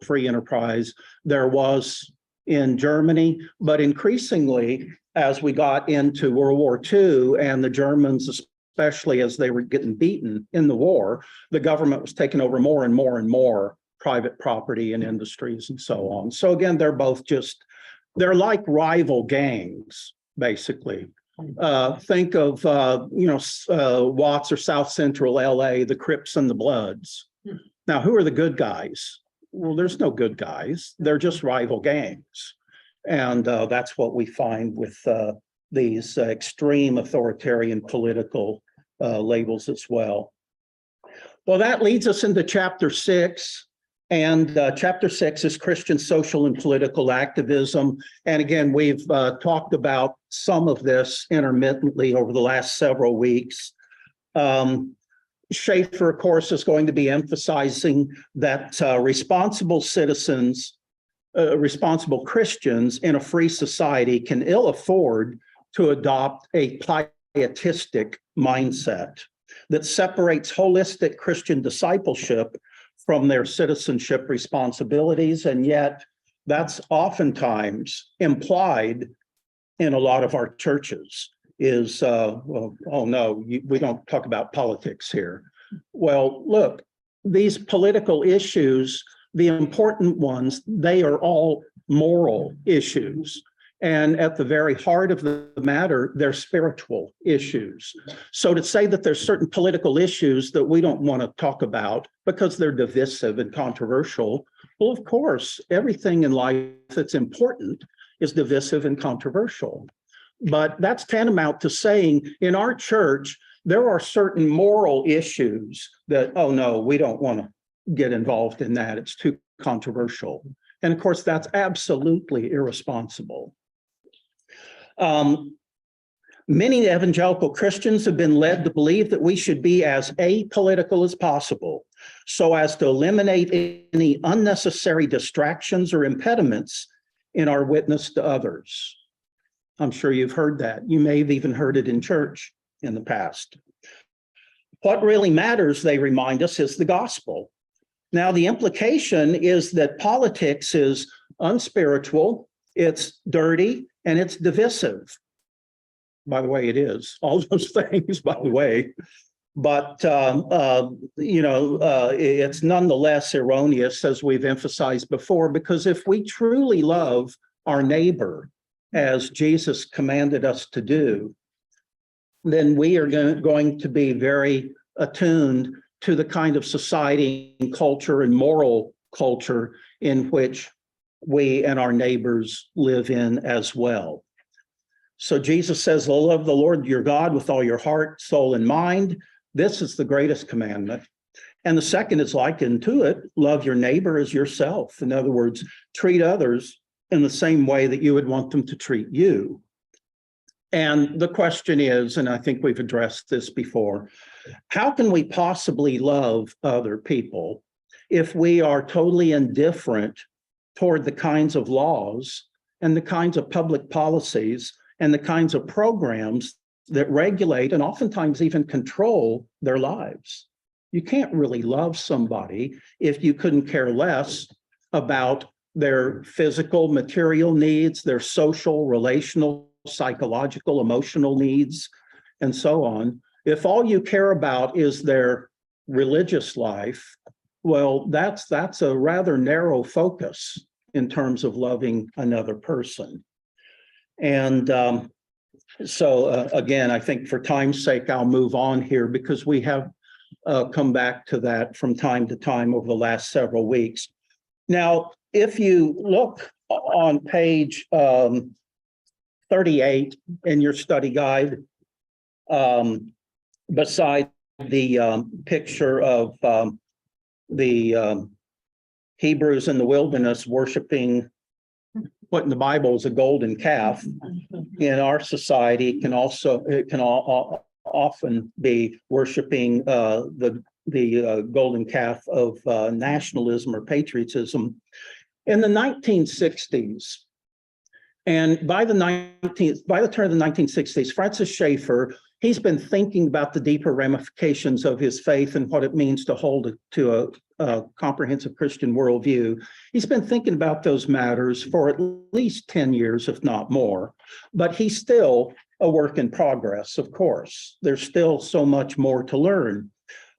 free enterprise. There was in Germany, but increasingly, as we got into World War II and the Germans, especially as they were getting beaten in the war, the government was taking over more and more and more private property and industries and so on. So again, they're they're like rival gangs, basically. Think of, Watts or South Central LA, the Crips and the Bloods. Now, who are the good guys? Well, there's no good guys. They're just rival gangs. And that's what we find with these extreme authoritarian political labels as well. Well, that leads us into chapter 6. And chapter 6 is Christian social and political activism. And again, we've talked about some of this intermittently over the last several weeks. Schaeffer, of course, is going to be emphasizing that responsible citizens, responsible Christians in a free society can ill afford to adopt a pietistic mindset that separates holistic Christian discipleship from their citizenship responsibilities. And yet that's oftentimes implied in a lot of our churches is, we don't talk about politics here. Well, look, these political issues, the important ones, they are all moral issues. And at the very heart of the matter, they're spiritual issues. So to say that there's certain political issues that we don't want to talk about because they're divisive and controversial, well, of course, everything in life that's important is divisive and controversial. But that's tantamount to saying in our church, there are certain moral issues that, oh no, we don't want to get involved in that. It's too controversial. And of course, that's absolutely irresponsible. Many evangelical Christians have been led to believe that we should be as apolitical as possible, so as to eliminate any unnecessary distractions or impediments in our witness to others. I'm sure you've heard that. You may have even heard it in church in the past. What really matters, they remind us, is the gospel. Now, the implication is that politics is unspiritual, it's dirty, and it's divisive. By the way, it is all those things, by the way. But, it's nonetheless erroneous, as we've emphasized before, because if we truly love our neighbor, as Jesus commanded us to do, then we are going to be very attuned to the kind of society and culture and moral culture in which we and our neighbors live in as well. So Jesus says, love the Lord your God with all your heart, soul, and mind. This is the greatest commandment. And the second is likened to it, love your neighbor as yourself. In other words, treat others in the same way that you would want them to treat you. And the question is, and I think we've addressed this before, how can we possibly love other people if we are totally indifferent toward the kinds of laws and the kinds of public policies and the kinds of programs that regulate and oftentimes even control their lives? You can't really love somebody if you couldn't care less about their physical, material needs, their social, relational, psychological, emotional needs, and so on. If all you care about is their religious life, well, that's a rather narrow focus in terms of loving another person. And again, I think for time's sake, I'll move on here because we have come back to that from time to time over the last several weeks. Now, if you look on page 38 in your study guide, beside the picture of the Hebrews in the wilderness worshiping what in the Bible is a golden calf, in our society it can often be worshiping the golden calf of nationalism or patriotism. In the 1960s, and by the turn of the 1960s, Francis Schaeffer, he's been thinking about the deeper ramifications of his faith and what it means to hold to a comprehensive Christian worldview. He's been thinking about those matters for at least 10 years, if not more, but he's still a work in progress, of course. There's still so much more to learn.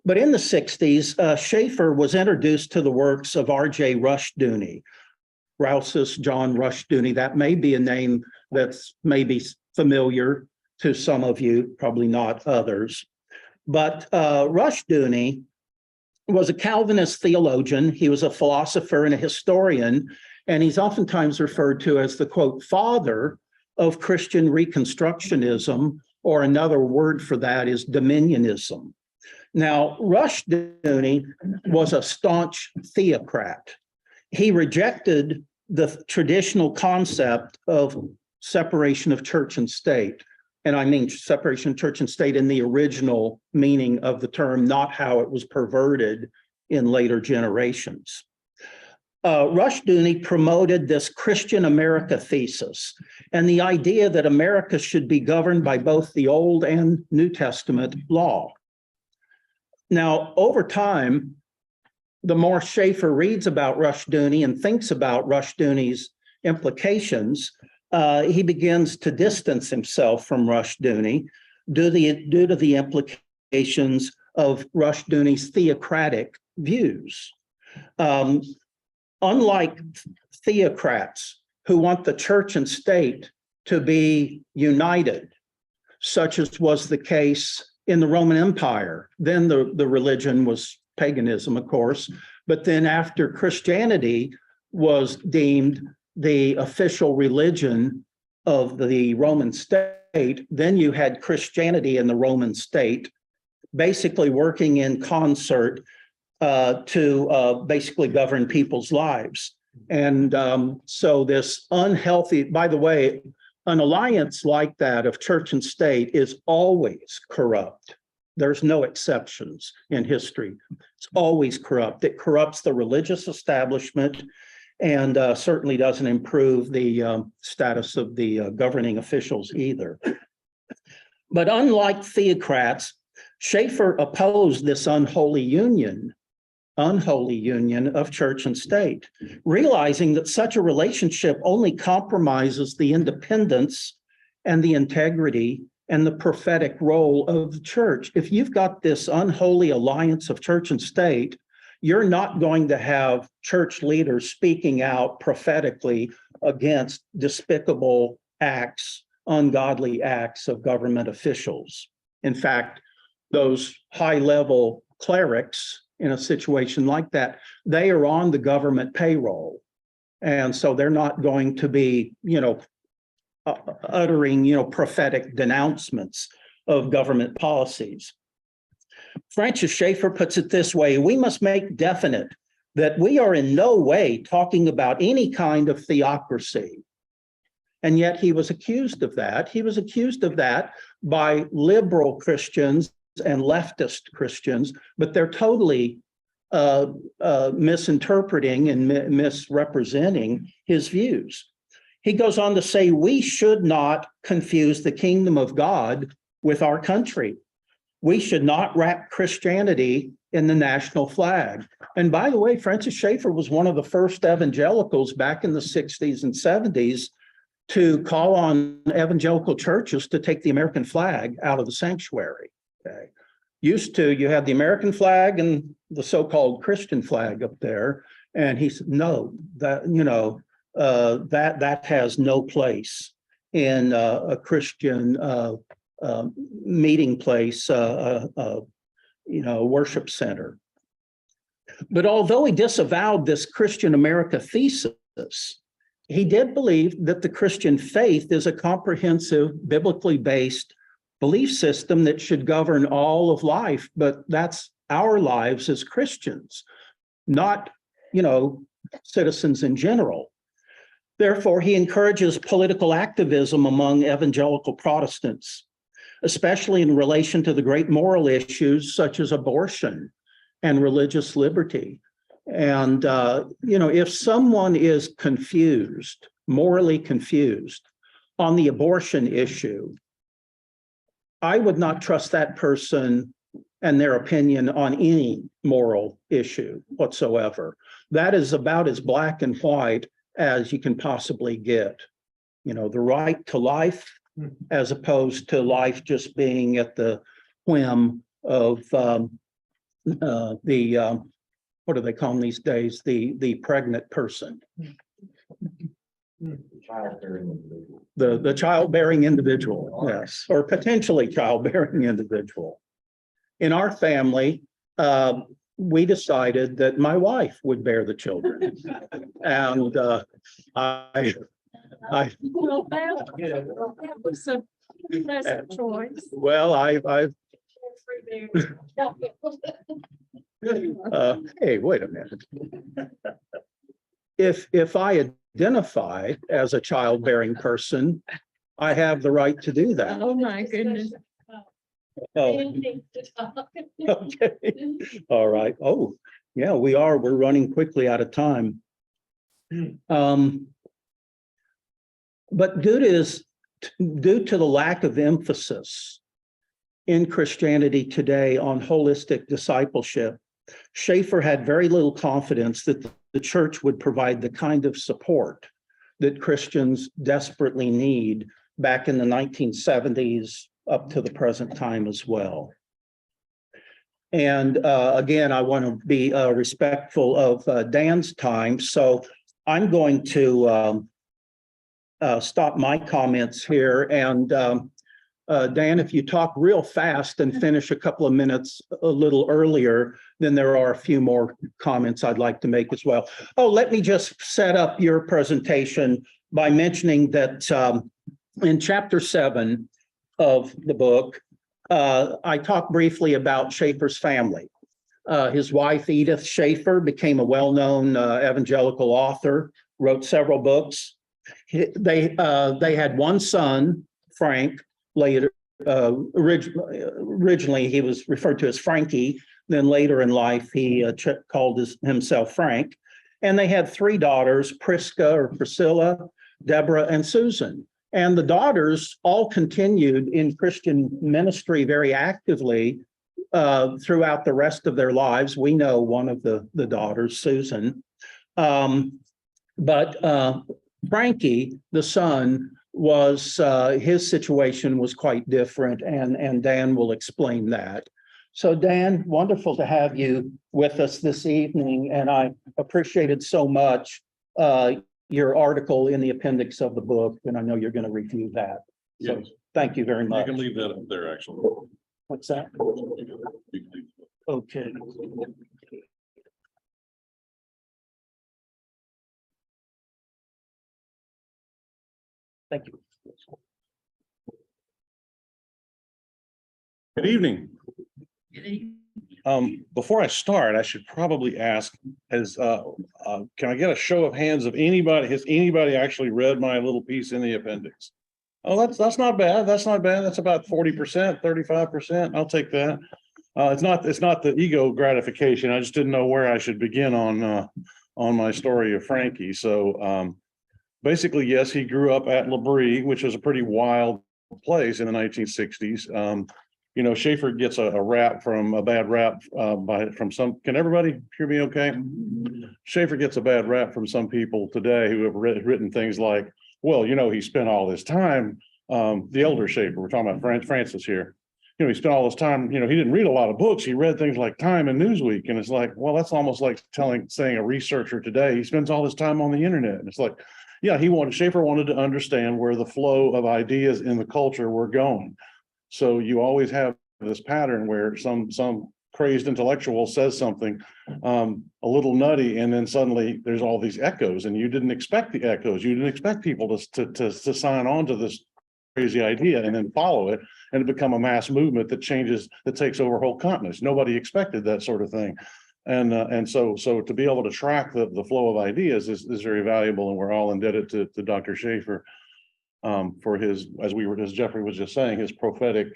But in the 60s, Schaeffer was introduced to the works of R.J. Rushdoony, Rouse's John Rushdoony. That may be a name that's maybe familiar to some of you, probably not others. But Rushdoony was a Calvinist theologian. He was a philosopher and a historian, and he's oftentimes referred to as the, quote, father of Christian Reconstructionism, or another word for that is dominionism. Now, Rushdoony was a staunch theocrat. He rejected the traditional concept of separation of church and state. And I mean separation of church and state in the original meaning of the term, not how it was perverted in later generations. Rushdoony promoted this Christian America thesis and the idea that America should be governed by both the Old and New Testament law. Now, over time, the more Schaeffer reads about Rushdoony and thinks about Rushdoony's implications, he begins to distance himself from Rushdoony due to the implications of Rushdoony's theocratic views. Unlike theocrats who want the church and state to be united, such as was the case in the Roman Empire, then the religion was paganism, of course, but then after Christianity was deemed the official religion of the Roman state, then you had Christianity in the Roman state, basically working in concert to basically govern people's lives. And so this unhealthy, by the way, an alliance like that of church and state is always corrupt. There's no exceptions in history. It's always corrupt. It corrupts the religious establishment. and certainly doesn't improve the status of the governing officials either. But unlike theocrats, Schaeffer opposed this unholy union of church and state, realizing that such a relationship only compromises the independence and the integrity and the prophetic role of the church. If you've got this unholy alliance of church and state, you're not going to have church leaders speaking out prophetically against despicable acts, ungodly acts of government officials. In fact, those high-level clerics in a situation like that, they are on the government payroll. And so they're not going to be, uttering, prophetic denouncements of government policies. Francis Schaeffer puts it this way: we must make definite that we are in no way talking about any kind of theocracy. And yet he was accused of that. He was accused of that by liberal Christians and leftist Christians, but they're totally misinterpreting and misrepresenting his views. He goes on to say, we should not confuse the kingdom of God with our country. We should not wrap Christianity in the national flag. And by the way, Francis Schaeffer was one of the first evangelicals back in the 60s and 70s to call on evangelical churches to take the American flag out of the sanctuary. Okay. Used to, you had the American flag and the so-called Christian flag up there. And he said, no, that, that has no place in a Christian meeting place, worship center. But although he disavowed this Christian America thesis, he did believe that the Christian faith is a comprehensive, biblically based belief system that should govern all of life, but that's our lives as Christians, not, citizens in general. Therefore, he encourages political activism among evangelical Protestants, especially in relation to the great moral issues such as abortion and religious liberty. And, if someone is confused, morally confused on the abortion issue, I would not trust that person and their opinion on any moral issue whatsoever. That is about as black and white as you can possibly get. The right to life, as opposed to life just being at the whim of what do they call them these days? The pregnant person. The childbearing individual, yes, or potentially childbearing individual. In our family, we decided that my wife would bear the children, and that was a pleasant choice. Well, hey, wait a minute. If I identify as a childbearing person, I have the right to do that. Oh, my goodness. Oh, okay. All right. Oh, yeah, we're running quickly out of time. But due to the lack of emphasis in Christianity today on holistic discipleship, Schaeffer had very little confidence that the church would provide the kind of support that Christians desperately need back in the 1970s up to the present time as well. And again, I want to be respectful of Dan's time, so I'm going to stop my comments here. And Dan, if you talk real fast and finish a couple of minutes a little earlier, then there are a few more comments I'd like to make as well. Oh, let me just set up your presentation by mentioning that in chapter 7 of the book, I talked briefly about Schaeffer's family. His wife, Edith Schaeffer, became a well-known evangelical author, wrote several books. They had one son, Frank. Later, originally he was referred to as Frankie. Then later in life, he called himself Frank. And they had three daughters, Priscilla, Deborah, and Susan. And the daughters all continued in Christian ministry very actively throughout the rest of their lives. We know one of the daughters, Susan. But Frankie, the son, was his situation was quite different, and Dan will explain that. So Dan, wonderful to have you with us this evening, and I appreciated so much your article in the appendix of the book, and I know you're going to review that. So Yes. thank you very You much. can leave that up there, actually. What's that? Okay. Thank you. Good evening. Before I start, I should probably ask, can I get a show of hands of anybody, has anybody actually read my little piece in the appendix? Oh, that's not bad. That's not bad. That's about 40%, 35%. I'll take that. It's not the ego gratification. I just didn't know where I should begin on my story of Frankie. So basically, yes, he grew up at Labrie, which is a pretty wild place in the 1960s. You know, Schaeffer gets a bad rap from some. Can everybody hear me okay? Schaeffer gets a bad rap from some people today who have written things like, well, you know, he spent all this time, the elder Schaeffer, we're talking about Francis here. You know, he spent all this time, you know, he didn't read a lot of books. He read things like Time and Newsweek. And it's like, well, that's almost like saying a researcher today, he spends all his time on the internet. And it's like, yeah, Schaeffer wanted to understand where the flow of ideas in the culture were going. So you always have this pattern where some crazed intellectual says something a little nutty, and then suddenly there's all these echoes, and you didn't expect the echoes. You didn't expect people to sign on to this crazy idea and then follow it, and it become a mass movement that takes over whole continents. Nobody expected that sort of thing. And so to be able to track the flow of ideas is very valuable, and we're all indebted to Dr. Schaeffer for his, as Jeffrey was just saying, his prophetic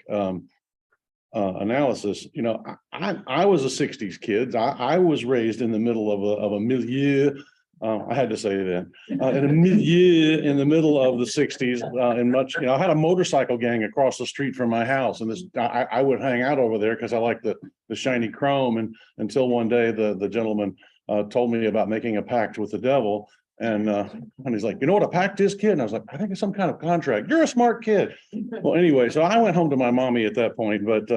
analysis. You know, I was a 60s kid. I was raised in the middle of a milieu. I had to say that in a milieu in the middle of the 60s, and much, you know, I had a motorcycle gang across the street from my house, and I would hang out over there because I liked the shiny chrome. And until one day the gentleman told me about making a pact with the devil. And he's like, you know what a pact is, kid? And I was like, I think it's some kind of contract. You're a smart kid. Well, anyway, so I went home to my mommy at that point. But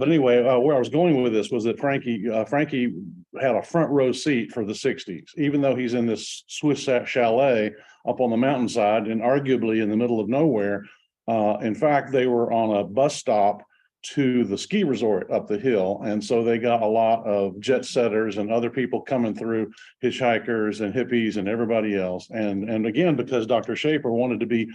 anyway, where I was going with this was that Frankie had a front row seat for the 60s, even though he's in this Swiss chalet up on the mountainside and arguably in the middle of nowhere. In fact, they were on a bus stop to the ski resort up the hill. And so they got a lot of jet setters and other people coming through, hitchhikers and hippies and everybody else. And again, because Dr. Schaeffer wanted to be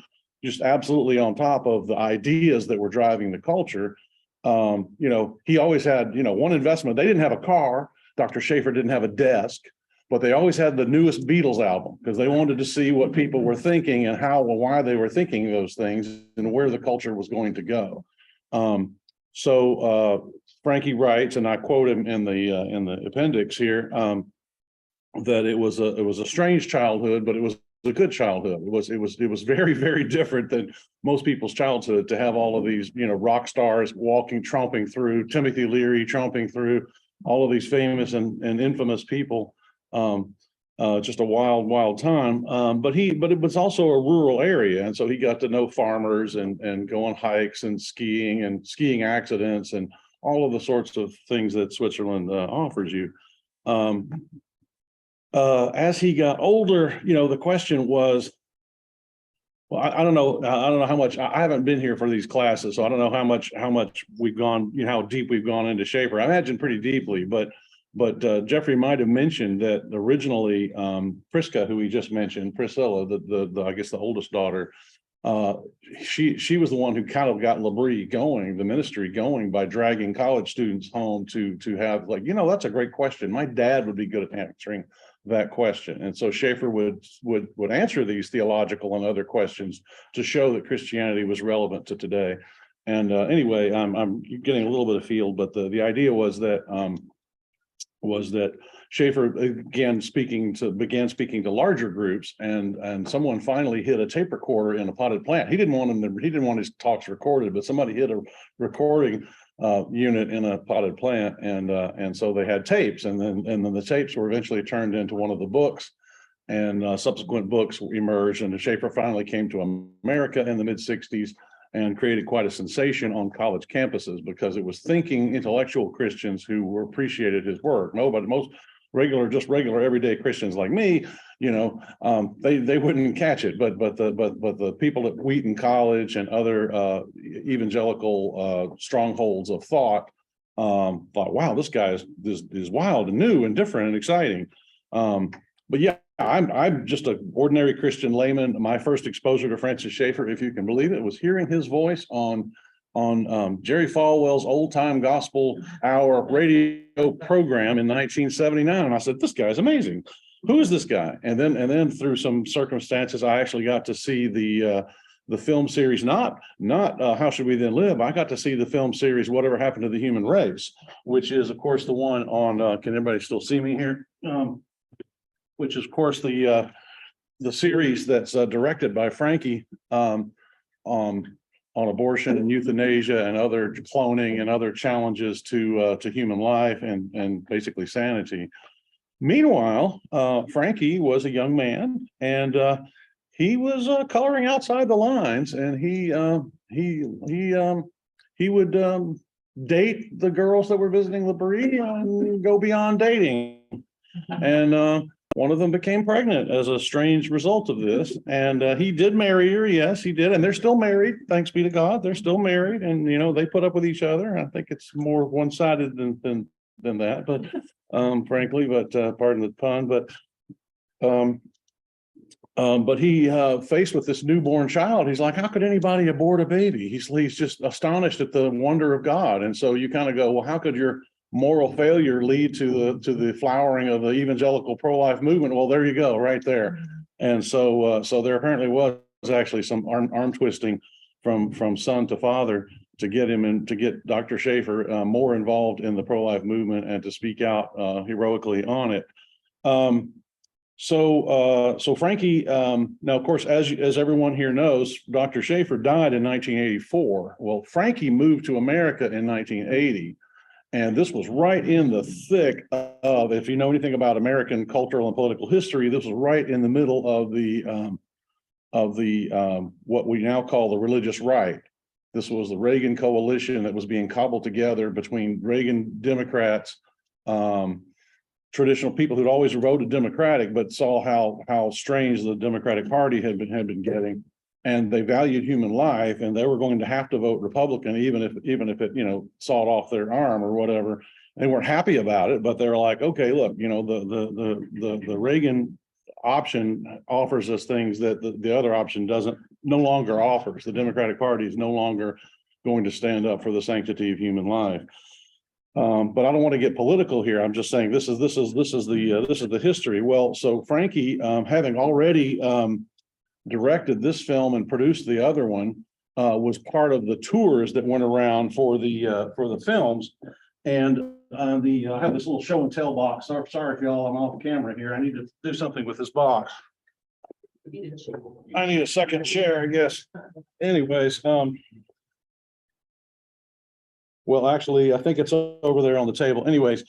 just absolutely on top of the ideas that were driving the culture. You know, he always had, you know, one investment. They didn't have a car. Dr. Schaeffer didn't have a desk, but they always had the newest Beatles album because they wanted to see what people were thinking and why they were thinking those things and where the culture was going to go. So Frankie writes, and I quote him in the appendix here, that it was a strange childhood, but it was a good childhood. It was very, very different than most people's childhood to have all of these, you know, rock stars tromping through, Timothy Leary tromping through, all of these famous and infamous people. Just a wild time. But it was also a rural area. And so he got to know farmers and go on hikes and skiing accidents and all of the sorts of things that Switzerland offers you. As he got older, you know, the question was, well, I don't know how much. I haven't been here for these classes, so I don't know how much we've gone, you know, how deep we've gone into Schaeffer. I imagine pretty deeply, but Jeffrey might have mentioned that originally Prisca, who he just mentioned, Priscilla, the I guess the oldest daughter, she was the one who kind of got Labrie going, the ministry going, by dragging college students home to have, like, you know, that's a great question. My dad would be good at answering that question. And so Schaeffer would answer these theological and other questions to show that Christianity was relevant to today. And anyway, I'm getting a little bit afield, but the idea was that Schaeffer began speaking to larger groups, and someone finally hid a tape recorder in a potted plant. He didn't want his talks recorded, but somebody hid a recording unit in a potted plant, and so they had tapes, and then the tapes were eventually turned into one of the books, and subsequent books emerged, and Schaeffer finally came to America in the mid-60s and created quite a sensation on college campuses because it was thinking intellectual Christians who appreciated his work. Most regular everyday Christians like me, they wouldn't catch it, but the people at Wheaton College and other evangelical strongholds of thought wow, this guy is wild and new and different and exciting. But yeah, I'm just an ordinary Christian layman. My first exposure to Francis Schaeffer, if you can believe it, was hearing his voice on Jerry Falwell's Old Time Gospel Hour radio program in 1979. And I said, this guy's amazing. Who is this guy? And then through some circumstances, I actually got to see the film series, not How Should We Then Live? I got to see the film series, Whatever Happened to the Human Race, which is, of course, the one on, can everybody still see me here? Which is, of course, the series that's directed by Frankie on abortion and euthanasia and other cloning and other challenges to human life and basically sanity. Meanwhile, Frankie was a young man, and he was coloring outside the lines, and he would date the girls that were visiting L'Abri and go beyond dating, and one of them became pregnant as a strange result of this. And he did marry her. Yes, he did. And they're still married. Thanks be to God. They're still married. And, they put up with each other. I think it's more one-sided than that, but frankly, but pardon the pun, but he faced with this newborn child. He's like, how could anybody abort a baby? He's just astonished at the wonder of God. And so you kind of go, well, how could your moral failure lead to the flowering of the evangelical pro-life movement? Well, there you go, right there. And so there apparently was actually some arm twisting from son to father to get Dr. Schaeffer more involved in the pro-life movement and to speak out heroically on it. So Frankie, now of course, as everyone here knows, Dr. Schaeffer died in 1984. Well, Frankie moved to America in 1980. And this was right in the thick of, if you know anything about American cultural and political history, this was right in the middle of the what we now call the religious right. This was the Reagan coalition that was being cobbled together between Reagan Democrats, traditional people who'd always voted Democratic, but saw how strange the Democratic Party had been getting. And they valued human life, and they were going to have to vote Republican, even if it, sawed off their arm or whatever. They weren't happy about it, but they were like, okay, look, the Reagan option offers us things that the other option no longer offers. The Democratic Party is no longer going to stand up for the sanctity of human life. But I don't want to get political here. I'm just saying this is the history. Well, so Frankie, having already directed this film and produced the other one, was part of the tours that went around for the films. And I have this little show and tell box. Sorry if y'all, I'm off camera here. I need to do something with this box. I need a second chair, I guess. Anyways, well, actually, I think it's over there on the table. Anyways,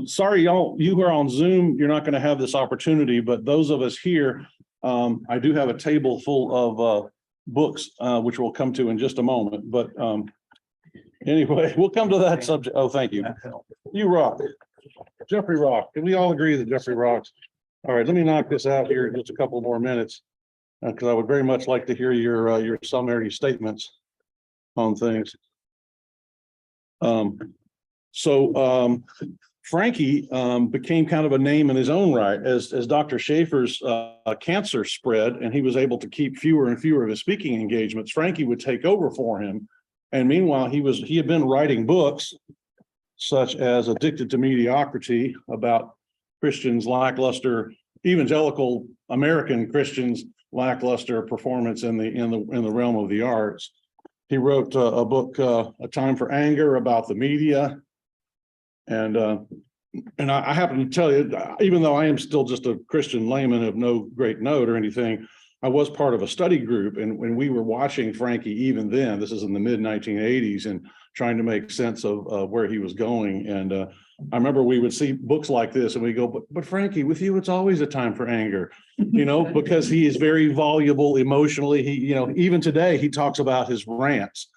sorry, y'all, you who are on Zoom, you're not going to have this opportunity, but those of us here, I do have a table full of books, which we'll come to in just a moment. But anyway, we'll come to that subject. Oh, thank you. You rock. Jeffrey rock. Can we all agree that Jeffrey rocks? All right, let me knock this out here in just a couple more minutes, because I would very much like to hear your summary statements on things. Frankie became kind of a name in his own right as Dr. Schaeffer's cancer spread, and he was able to keep fewer and fewer of his speaking engagements. Frankie would take over for him, and meanwhile he had been writing books such as Addicted to Mediocrity, about Christians' lackluster, evangelical American Christians' lackluster performance in the realm of the arts. He wrote a book, A Time for Anger, about the media. And and I happen to tell you, even though I am still just a Christian layman of no great note or anything, I was part of a study group, and when we were watching Frankie, even then, this is in the mid 1980s, and trying to make sense of where he was going. And I remember we would see books like this, and we go, but Frankie, with you, it's always a time for anger, because he is very voluble emotionally. He, even today, he talks about his rants.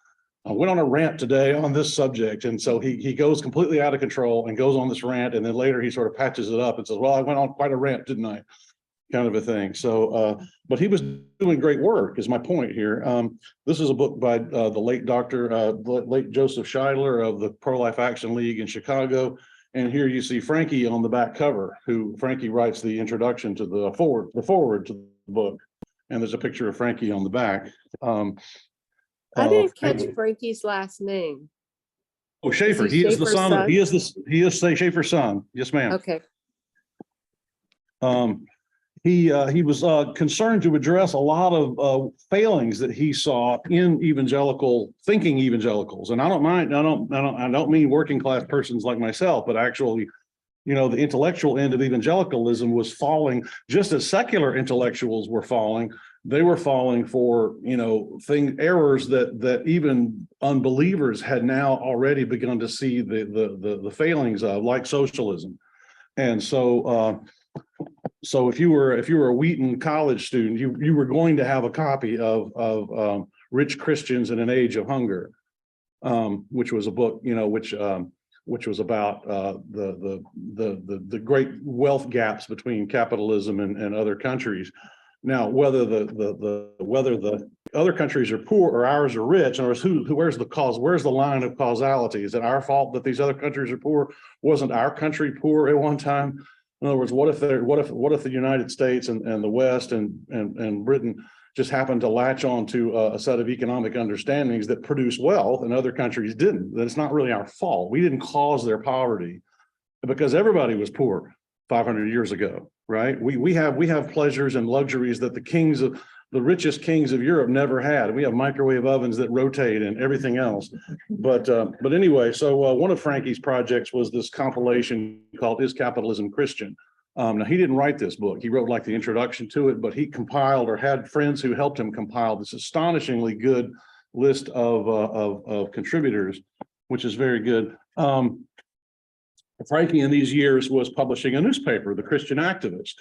I went on a rant today on this subject. And so he goes completely out of control and goes on this rant. And then later he sort of patches it up and says, well, I went on quite a rant, didn't I? Kind of a thing. So, but he was doing great work, is my point here. This is a book by the late late Joseph Scheidler of the Pro-Life Action League in Chicago. And here you see Frankie on the back cover, who Frankie writes the introduction to the forward to the book. And there's a picture of Frankie on the back. I didn't catch Frankie's last name. Oh, Schaeffer. Is he He is the Schaeffer's son. son? He is Schaeffer's son. Yes, ma'am. Okay. He was concerned to address a lot of failings that he saw in thinking evangelicals. And I don't mean working class persons like myself, but actually, the intellectual end of evangelicalism was falling, just as secular intellectuals were falling. They were falling for, errors that even unbelievers had now already begun to see the failings of, like socialism. And so if you were a Wheaton College student, you were going to have a copy of Rich Christians in an Age of Hunger, which was a book, which was about the great wealth gaps between capitalism and other countries. Now, whether the other countries are poor or ours are rich, or where's the cause? Where's the line of causality? Is it our fault that these other countries are poor? Wasn't our country poor at one time? In other words, what if the United States and the West and Britain just happened to latch on to a set of economic understandings that produce wealth and other countries didn't? That it's not really our fault. We didn't cause their poverty, because everybody was poor 500 years ago, right? We have pleasures and luxuries that the richest kings of Europe never had. We have microwave ovens that rotate and everything else. But anyway, so one of Frankie's projects was this compilation called "Is Capitalism Christian?" Now, he didn't write this book. He wrote like the introduction to it, but he compiled, or had friends who helped him compile, this astonishingly good list of contributors, which is very good. Frankie in these years was publishing a newspaper, The Christian Activist,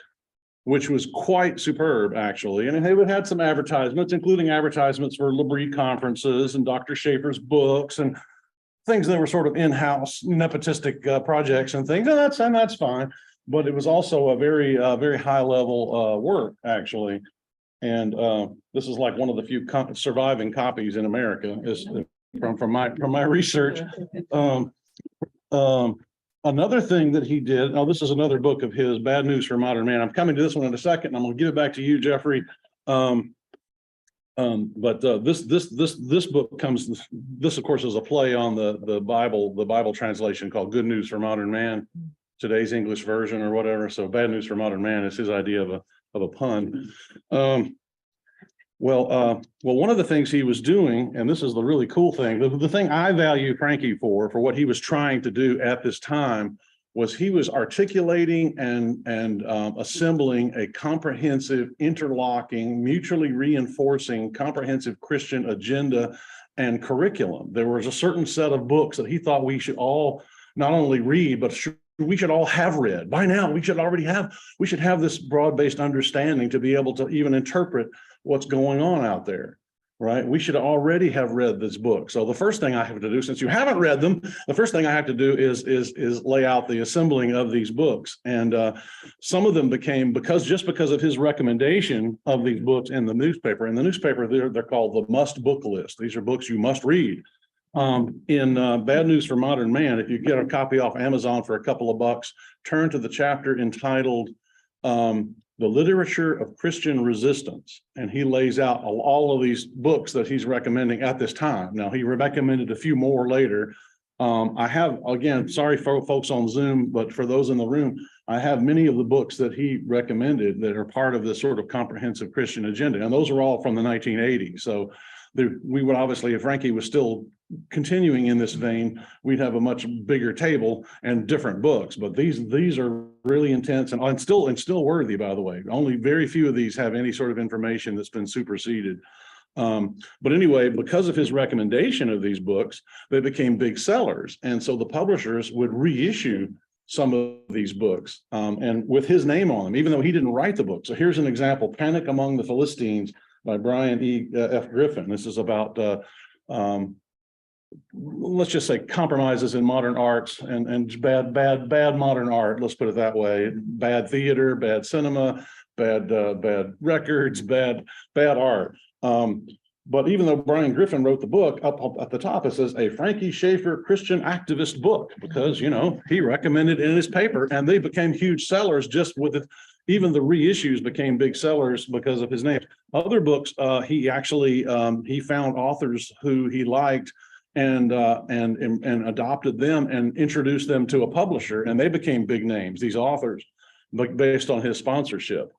which was quite superb, actually. And it had some advertisements, including advertisements for Labrie conferences and Dr. Schaeffer's books and things that were sort of in-house nepotistic projects and things. And that's fine. But it was also a very high level work, actually. And this is like one of the few surviving copies in America, is from my research. Another thing that he did, this is another book of his, Bad News for Modern Man. I'm coming to this one in a second, and I'm going to give it back to you, Jeffrey. This book comes, this of course is a play on the Bible translation called Good News for Modern Man, today's English version or whatever. So Bad News for Modern Man is his idea of a pun. Well, one of the things he was doing, and this is the really cool thing, the thing I value Frankie for what he was trying to do at this time, was he was articulating and assembling a comprehensive, interlocking, mutually reinforcing, comprehensive Christian agenda and curriculum. There was a certain set of books that he thought we should all not only read, but we should all have read. By now, we should have this broad-based understanding to be able to even interpret what's going on out there, right? We should already have read this book. So the first thing I have to do, since you haven't read them, the first thing I have to do is lay out the assembling of these books. And some of them became, because of his recommendation of these books in the newspaper. In the newspaper, they're called the must book list. These are books you must read. In Bad News for Modern Man, if you get a copy off Amazon for a couple of bucks, turn to the chapter entitled The Literature of Christian Resistance. And he lays out all of these books that he's recommending at this time. Now, he recommended a few more later. I have, again, sorry for folks on Zoom, but for those in the room, I have many of the books that he recommended that are part of this sort of comprehensive Christian agenda. And those are all from the 1980s. So we would obviously, if Frankie was still continuing in this vein, we'd have a much bigger table and different books. But these are really intense and still worthy, by the way. Only very few of these have any sort of information that's been superseded. But anyway, because of his recommendation of these books, they became big sellers. And so the publishers would reissue some of these books and with his name on them, even though he didn't write the book. So here's an example: Panic Among the Philistines by Brian F. Griffin. This is about let's just say compromises in modern arts and bad modern art. Let's put it that way. Bad theater, bad cinema, bad records, bad art. But even though Brian Griffin wrote the book, up at the top it says a Francis Schaeffer Christian activist book, because he recommended it in his paper, and they became huge sellers just with it. Even the reissues became big sellers because of his name. Other books, he actually he found authors who he liked and adopted them and introduced them to a publisher, and they became big names, these authors, but based on his sponsorship.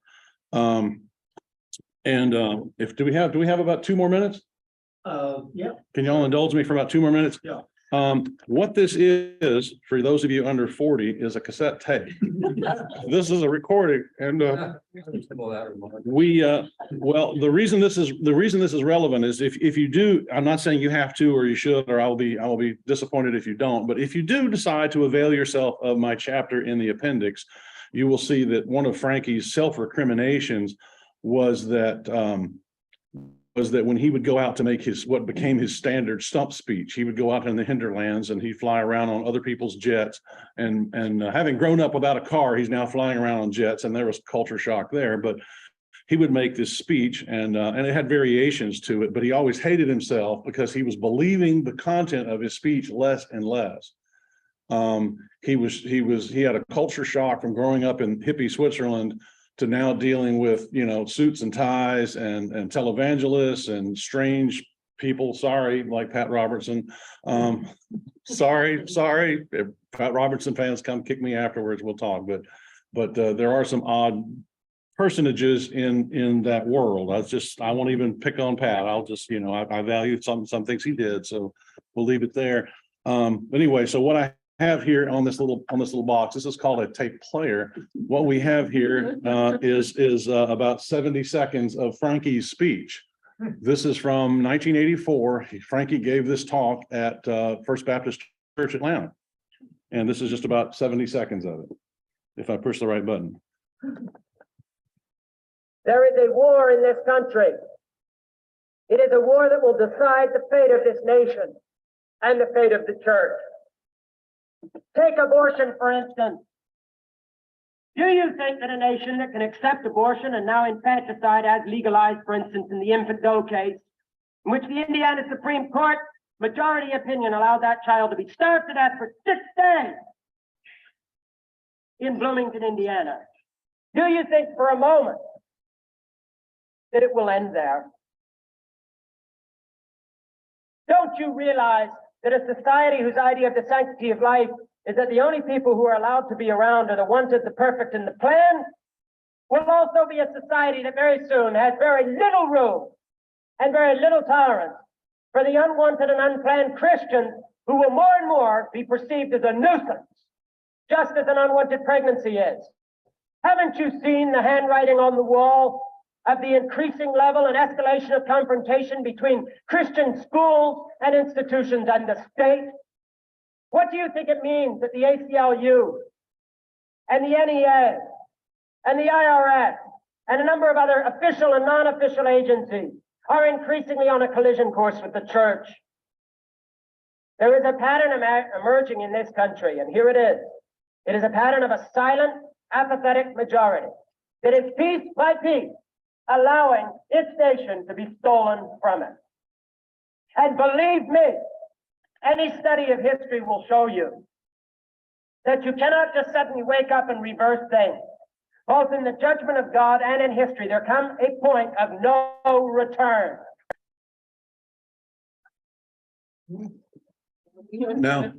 Do we have about 2 more minutes? Yeah. Can y'all indulge me for about 2 more minutes? Yeah. What this is, for those of you under 40, is a cassette tape. This is a recording, and well, the reason this is relevant is if you do, I'm not saying you have to or you should, or I will be disappointed if you don't, but if you do decide to avail yourself of my chapter in the appendix, you will see that one of Frankie's self-recriminations was that when he would go out to make what became his standard stump speech, he would go out in the hinterlands and he'd fly around on other people's jets. And having grown up without a car, he's now flying around on jets, and there was culture shock there. But he would make this speech, and it had variations to it, but he always hated himself because he was believing the content of his speech less and less. He had a culture shock from growing up in hippie Switzerland to now dealing with, suits and ties and televangelists and strange people. Sorry, like Pat Robertson. Sorry. If Pat Robertson fans come kick me afterwards, we'll talk. But there are some odd personages in that world. I won't even pick on Pat. I'll just, I value some things he did. So we'll leave it there. Anyway, so what I have here on this little box, this is called a tape player. What we have here is about 70 seconds of Frankie's speech. This is from 1984. Frankie gave this talk at First Baptist Church Atlanta, and this is just about 70 seconds of it, if I push the right button. There is a war in this country. It is a war that will decide the fate of this nation and the fate of the church. Take abortion, for instance. Do you think that a nation that can accept abortion and now infanticide as legalized, for instance, in the infant Doe case, in which the Indiana Supreme Court majority opinion allowed that child to be starved to death for 6 days in Bloomington, Indiana, do you think for a moment that it will end there? Don't you realize that a society whose idea of the sanctity of life is that the only people who are allowed to be around are the wanted, the perfect, and the planned, will also be a society that very soon has very little room and very little tolerance for the unwanted and unplanned Christians, who will more and more be perceived as a nuisance, just as an unwanted pregnancy is. Haven't you seen the handwriting on the wall of the increasing level and escalation of confrontation between Christian schools and institutions and the state? What do you think it means that the ACLU and the NEA and the IRS and a number of other official and non-official agencies are increasingly on a collision course with the church? There is a pattern emerging in this country, and here it is. It is a pattern of a silent, apathetic majority that is piece by piece allowing its nation to be stolen from it. And believe me, any study of history will show you that you cannot just suddenly wake up and reverse things. Both in the judgment of God and in history, there comes a point of no return. Now,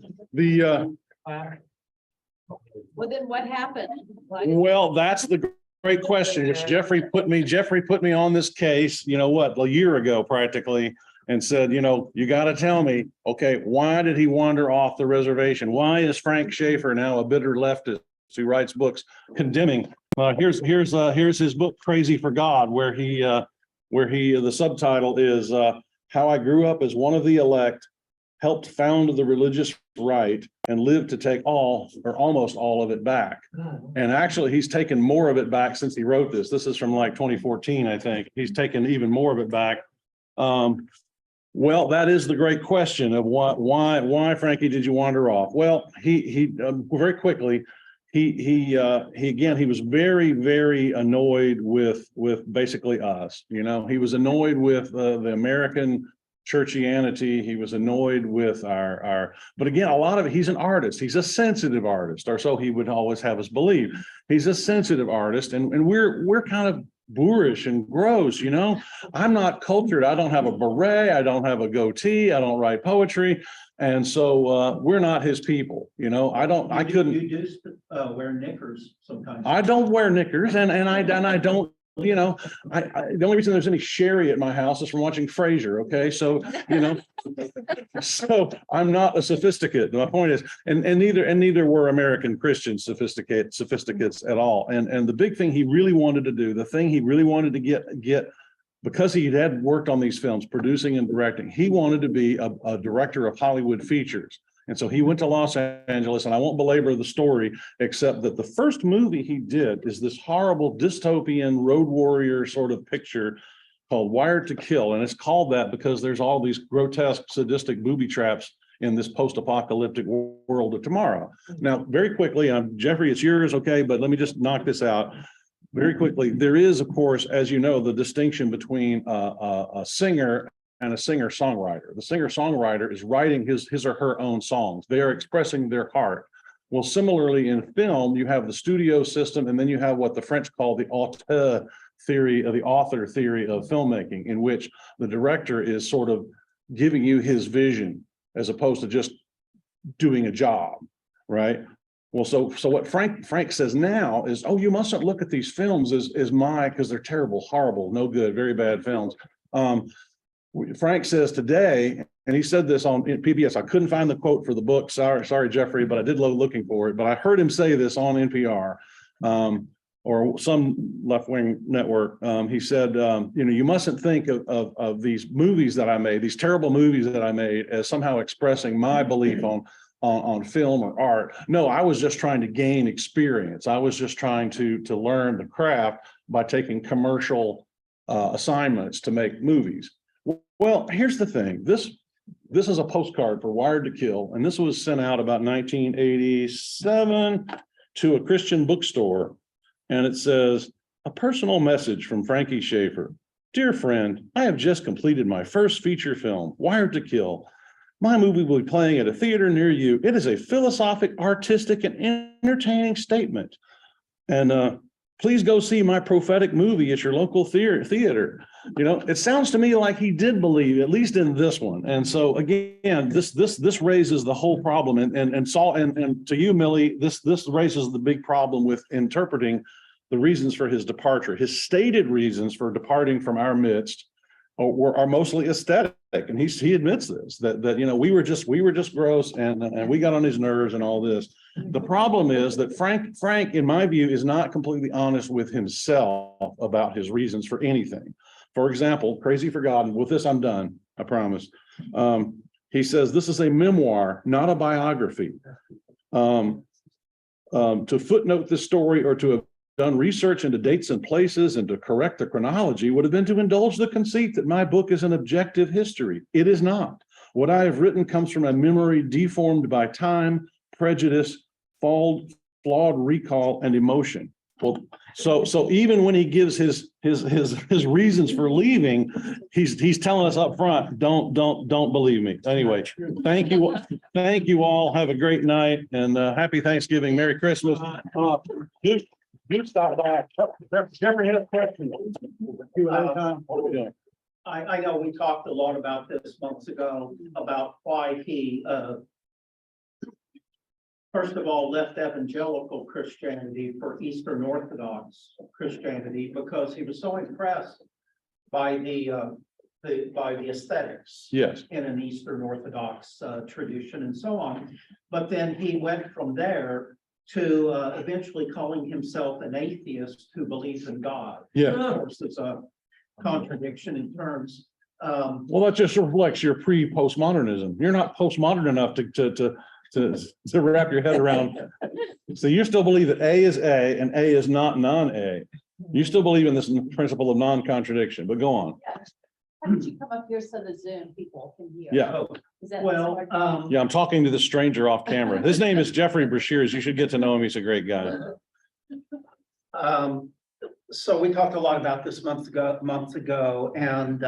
Well, then what happened? well, that's the great question, which Jeffrey put me on this case, a year ago practically. and said, you know, you got to tell me, okay, why did he wander off the reservation? Why is Frank Schaeffer now a bitter leftist who writes books condemning? Here's his book, Crazy for God, where the subtitle is How I Grew Up as One of the Elect, Helped Found the Religious Right, and Lived to Take all or almost all of it back. And actually, he's taken more of it back since he wrote this. This is from like 2014, I think. He's taken even more of it back. Well, that is the great question of why, Frankie, did you wander off? Well, he very quickly, he was very, very annoyed with basically us. You know, he was annoyed with the American churchianity. He was annoyed with but again, a lot of it, he's an artist. He's a sensitive artist, or so he would always have us believe. He's a sensitive artist, and we're kind of boorish and gross, you know. I'm not cultured. I don't have a beret. I don't have a goatee. I don't write poetry. And so we're not his people, you know. I couldn't. You do wear knickers sometimes. I don't wear knickers, and I don't. You know, the only reason there's any sherry at my house is from watching Frasier. Okay, so you know, so I'm not a sophisticate. My point is, and neither were American Christians sophisticates at all. And the big thing he really wanted to do, the thing he really wanted to get, because he had worked on these films, producing and directing, he wanted to be a director of Hollywood features. And so he went to Los Angeles, and I won't belabor the story, except that the first movie he did is this horrible dystopian road warrior sort of picture called Wired to Kill. And it's called that because there's all these grotesque, sadistic booby traps in this post-apocalyptic world of tomorrow. Now, very quickly, Jeffrey, it's yours, okay, but let me just knock this out. Very quickly, there is, of course, as you know, the distinction between a singer and a singer-songwriter. The singer-songwriter is writing his or her own songs. They are expressing their heart. Well, similarly in film, you have the studio system, and then you have what the French call the auteur theory, of the author theory of filmmaking, in which the director is sort of giving you his vision as opposed to just doing a job, right? Well, so what Frank says now is, oh, you mustn't look at these films as because they're terrible, horrible, no good, very bad films. Frank says today, and he said this on PBS, I couldn't find the quote for the book. Sorry, Jeffrey, but I did love looking for it. But I heard him say this on NPR or some left-wing network. He said, you know, you mustn't think of these movies that I made, these terrible movies that I made, as somehow expressing my belief on film or art. No, I was just trying to gain experience. I was just trying to learn the craft by taking commercial assignments to make movies. Well, here's the thing. This is a postcard for Wired to Kill, and this was sent out about 1987 to a Christian bookstore. And it says, a personal message from Frankie Schaeffer. Dear friend, I have just completed my first feature film, Wired to Kill. My movie will be playing at a theater near you. It is a philosophic, artistic, and entertaining statement. And please go see my prophetic movie at your local theater. You know, it sounds to me like he did believe, at least in this one. And so again, this raises the whole problem. And to you, Millie, this raises the big problem with interpreting the reasons for his departure. His stated reasons for departing from our midst are mostly aesthetic, and he admits this, that you know, we were just gross, and we got on his nerves and all this. The problem is that Frank, in my view, is not completely honest with himself about his reasons for anything. For example, Crazy for God, and with this I'm done, I promise. He says this is a memoir, not a biography. To footnote this story or to have done research into dates and places and to correct the chronology would have been to indulge the conceit that my book is an objective history. It is not. What I have written comes from a memory deformed by time, prejudice, flawed recall, and emotion. Well, so even when he gives his reasons for leaving, he's telling us up front, don't believe me. Anyway, thank you all. Have a great night, and happy Thanksgiving, Merry Christmas. You stop by. Jeffrey had a question. I know we talked a lot about this months ago, about why he first of all left evangelical Christianity for Eastern Orthodox Christianity, because he was so impressed by the by the aesthetics. Yes. In an Eastern Orthodox tradition and so on. But then he went from there to eventually calling himself an atheist who believes in God. Yeah. Of course, it's a contradiction in terms. Well, that just reflects your pre-postmodernism. You're not postmodern enough to wrap your head around. So you still believe that A is A and A is not non-A. You still believe in this principle of non-contradiction, but go on. How did you come up here so the Zoom people can hear? Yeah. Is that- Well, Yeah, I'm talking to the stranger off camera. His name is Jeffrey Brashears. You should get to know him. He's a great guy. So we talked a lot about this months ago, and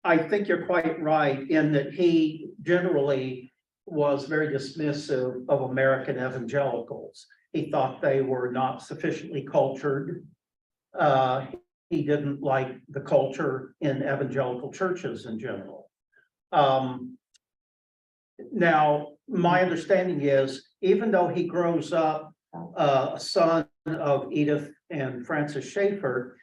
I think you're quite right in that he generally was very dismissive of American evangelicals. He thought they were not sufficiently cultured. He didn't like the culture in evangelical churches in general. Now, my understanding is, even though he grows up a son of Edith and Francis Schaeffer,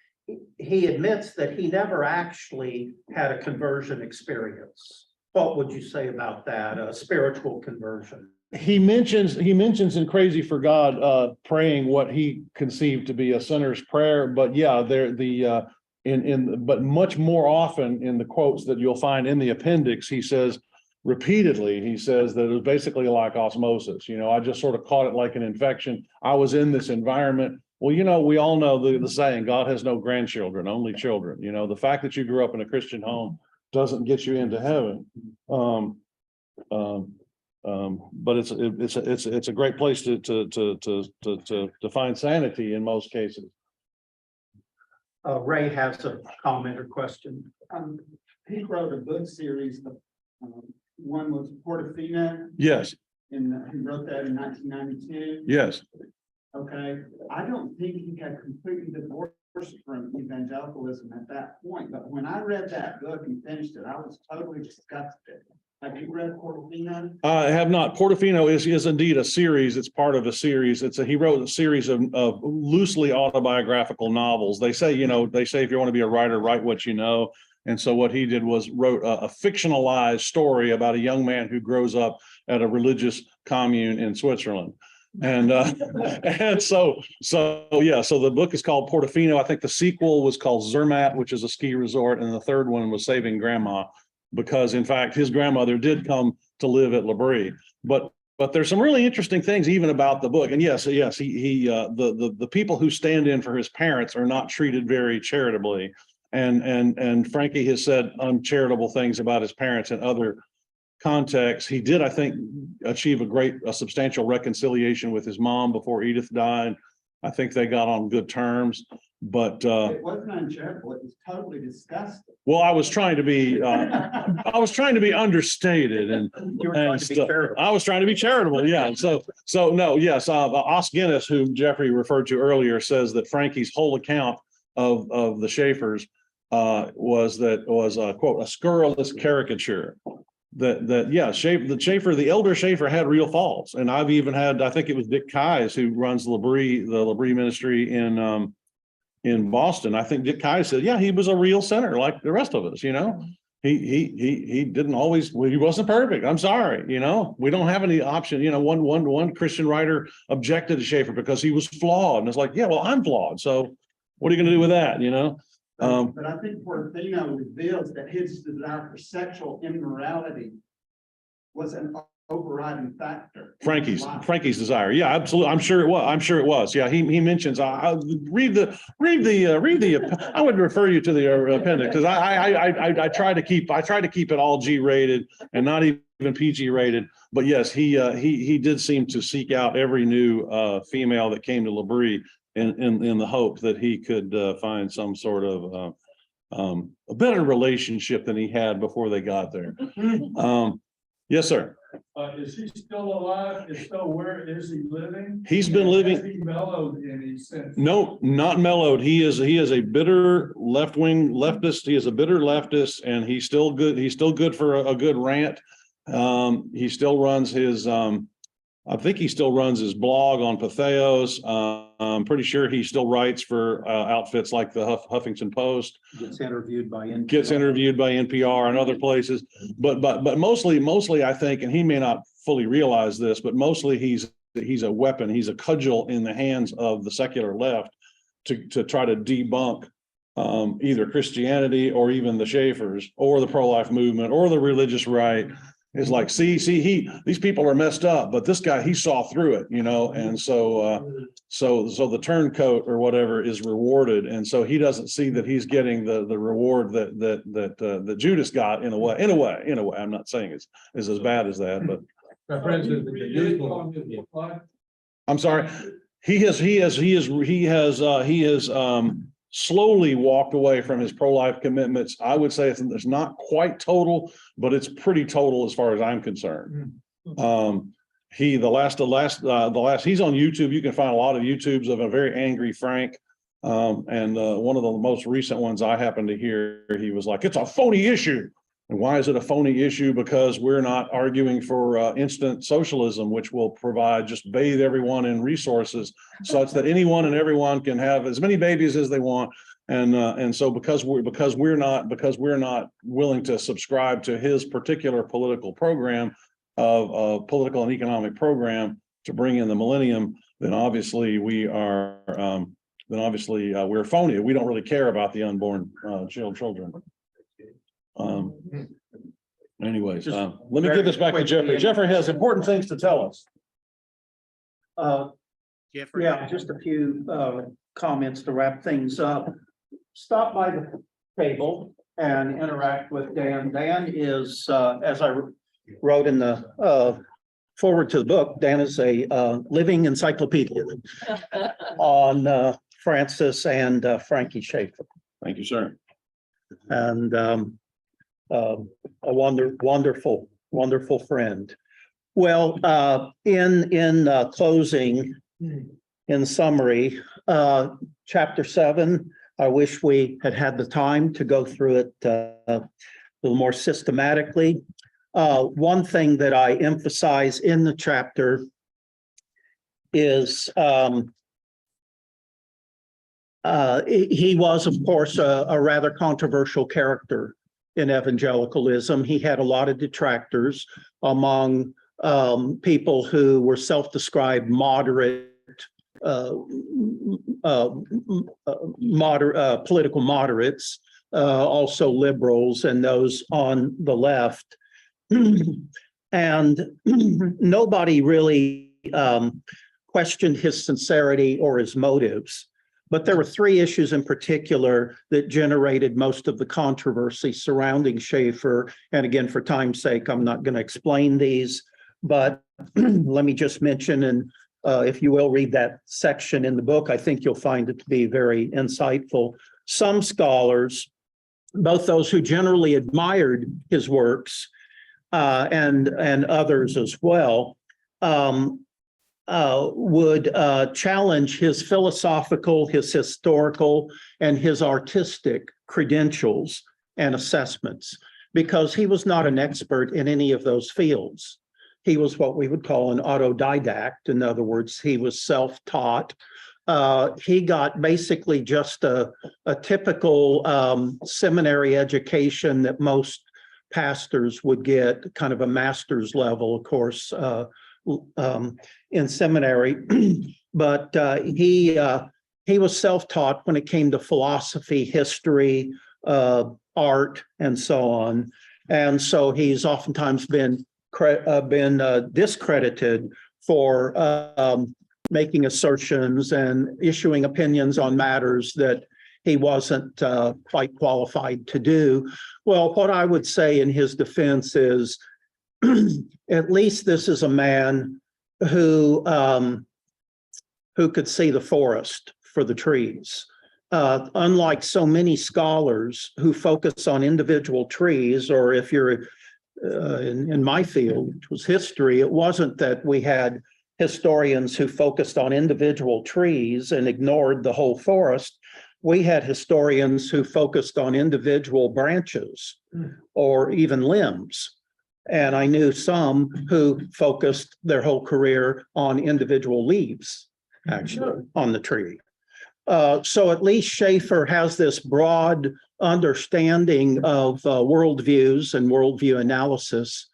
he admits that he never actually had a conversion experience. What would you say about that, a spiritual conversion? He mentions in Crazy for God, praying what he conceived to be a sinner's prayer, but yeah, but much more often in the quotes that you'll find in the appendix, he says repeatedly, he says that it was basically like osmosis. I just sort of caught it like an infection. I was in this environment. Well, we all know the saying, God has no grandchildren, only children. The fact that you grew up in a Christian home doesn't get you into heaven. But it's a great place to find sanity in most cases. Ray has a comment or question. He wrote a book series. One was Portofino, Yes, and he wrote that in 1992. yes. Okay, I don't think he had completely divorced from evangelicalism at that point, but when I read that book and finished it, I was totally disgusted. Have you read Portofino? I have not. Portofino is indeed a series. It's part of a series. He wrote a series of loosely autobiographical novels. They say if you want to be a writer, write what you know. And so what he did was wrote a fictionalized story about a young man who grows up at a religious commune in Switzerland. And so the book is called Portofino. I think the sequel was called Zermatt, which is a ski resort, and the third one was Saving Grandma, because in fact his grandmother did come to live at L'Abri. But there's some really interesting things even about the book. And yes, the people who stand in for his parents are not treated very charitably. And Frankie has said uncharitable things about his parents in other contexts. He did, I think, achieve a substantial reconciliation with his mom before Edith died. I think they got on good terms, but it wasn't uncharitable. It was totally disgusting. well, I was trying to be understated, and You were trying to be charitable. I was trying to be charitable. Yeah. So no, yes. Os Guinness, whom Jeffrey referred to earlier, says that Frankie's whole account of the Schaeffers was quote, a scurrilous caricature. The elder Schaeffer had real faults. And I've even had, I think it was Dick Keyes who runs the L'Abri ministry in Boston. I think Dick Keyes said, yeah, he was a real sinner like the rest of us, He didn't always, he wasn't perfect. I'm sorry, we don't have any option. One Christian writer objected to Schaeffer because he was flawed. And it's like, yeah, well, I'm flawed. So what are you going to do with that, But I think Portofino reveals that his desire for sexual immorality was an overriding factor. Frankie's desire. Yeah, absolutely. I'm sure it was. Yeah, he mentions. I'll read the. I would refer you to the appendix because I try to keep it all G rated and not even PG rated. But yes, he did seem to seek out every new female that came to L'Abri in the hope that he could find some sort of a better relationship than he had before they got there. Yes, sir. Is he still alive? If so, where is he living? He's been living. Has he mellowed any since? No, not mellowed. He is a bitter left-wing leftist. He is a bitter leftist, and he's still good. He's still good for a good rant. He still runs his I think he still runs his blog on Patheos. I'm pretty sure he still writes for outfits like the Huffington Post. Gets interviewed by NPR. Gets interviewed by NPR and other places. But mostly I think, and he may not fully realize this, but mostly he's a weapon. He's a cudgel in the hands of the secular left to try to debunk either Christianity or even the Schaeffers or the pro-life movement or the religious right. Is like, see, these people are messed up, but this guy, he saw through it, you know, and so the turncoat or whatever is rewarded, and so he doesn't see that he's getting the reward that Judas got in a way. I'm not saying it's as bad as that, but I'm sorry. He has slowly walked away from his pro-life commitments. I would say it's not quite total, but it's pretty total as far as I'm concerned. He's on YouTube. You can find a lot of YouTubes of a very angry Frank. And one of the most recent ones I happened to hear, he was like, it's a phony issue. And why is it a phony issue? Because we're not arguing for instant socialism, which will just bathe everyone in resources such that anyone and everyone can have as many babies as they want. And so because we're not willing to subscribe to his particular political program of political and economic program to bring in the millennium, then obviously we're phony. We don't really care about the unborn children. Anyways, let me give this back to Jeffrey. Jeffrey has important things to tell us. Yeah, just a few comments to wrap things up. Stop by the table and interact with Dan. Dan is, as I wrote in the forward to the book, Dan is a living encyclopedia on Francis and Frankie Schaeffer. Thank you, sir. And a wonderful friend. Well, in closing, in summary, chapter 7, I wish we had the time to go through it a little more systematically. One thing that I emphasize in the chapter is he was, of course, a rather controversial character in evangelicalism. He had a lot of detractors among people who were self-described moderate, political moderates, also liberals and those on the left. And nobody really questioned his sincerity or his motives. But there were 3 issues in particular that generated most of the controversy surrounding Schaeffer. And again, for time's sake, I'm not going to explain these, but let me just mention, and if you will read that section in the book, I think you'll find it to be very insightful. Some scholars, both those who generally admired his works and others as well, would challenge his philosophical, his historical, and his artistic credentials and assessments, because he was not an expert in any of those fields. He was what we would call an autodidact. In other words, he was self-taught. He got basically just a typical seminary education that most pastors would get, kind of a master's level, of course, in seminary, but he was self-taught when it came to philosophy, history, art, and so on. And so he's oftentimes been discredited for making assertions and issuing opinions on matters that he wasn't quite qualified to do. Well, what I would say in his defense is, at least this is a man who could see the forest for the trees. Unlike so many scholars who focus on individual trees, or if you're in my field, which was history, it wasn't that we had historians who focused on individual trees and ignored the whole forest. We had historians who focused on individual branches or even limbs. And I knew some who focused their whole career on individual leaves, actually, on the tree. So at least Schaeffer has this broad understanding of worldviews and worldview analysis.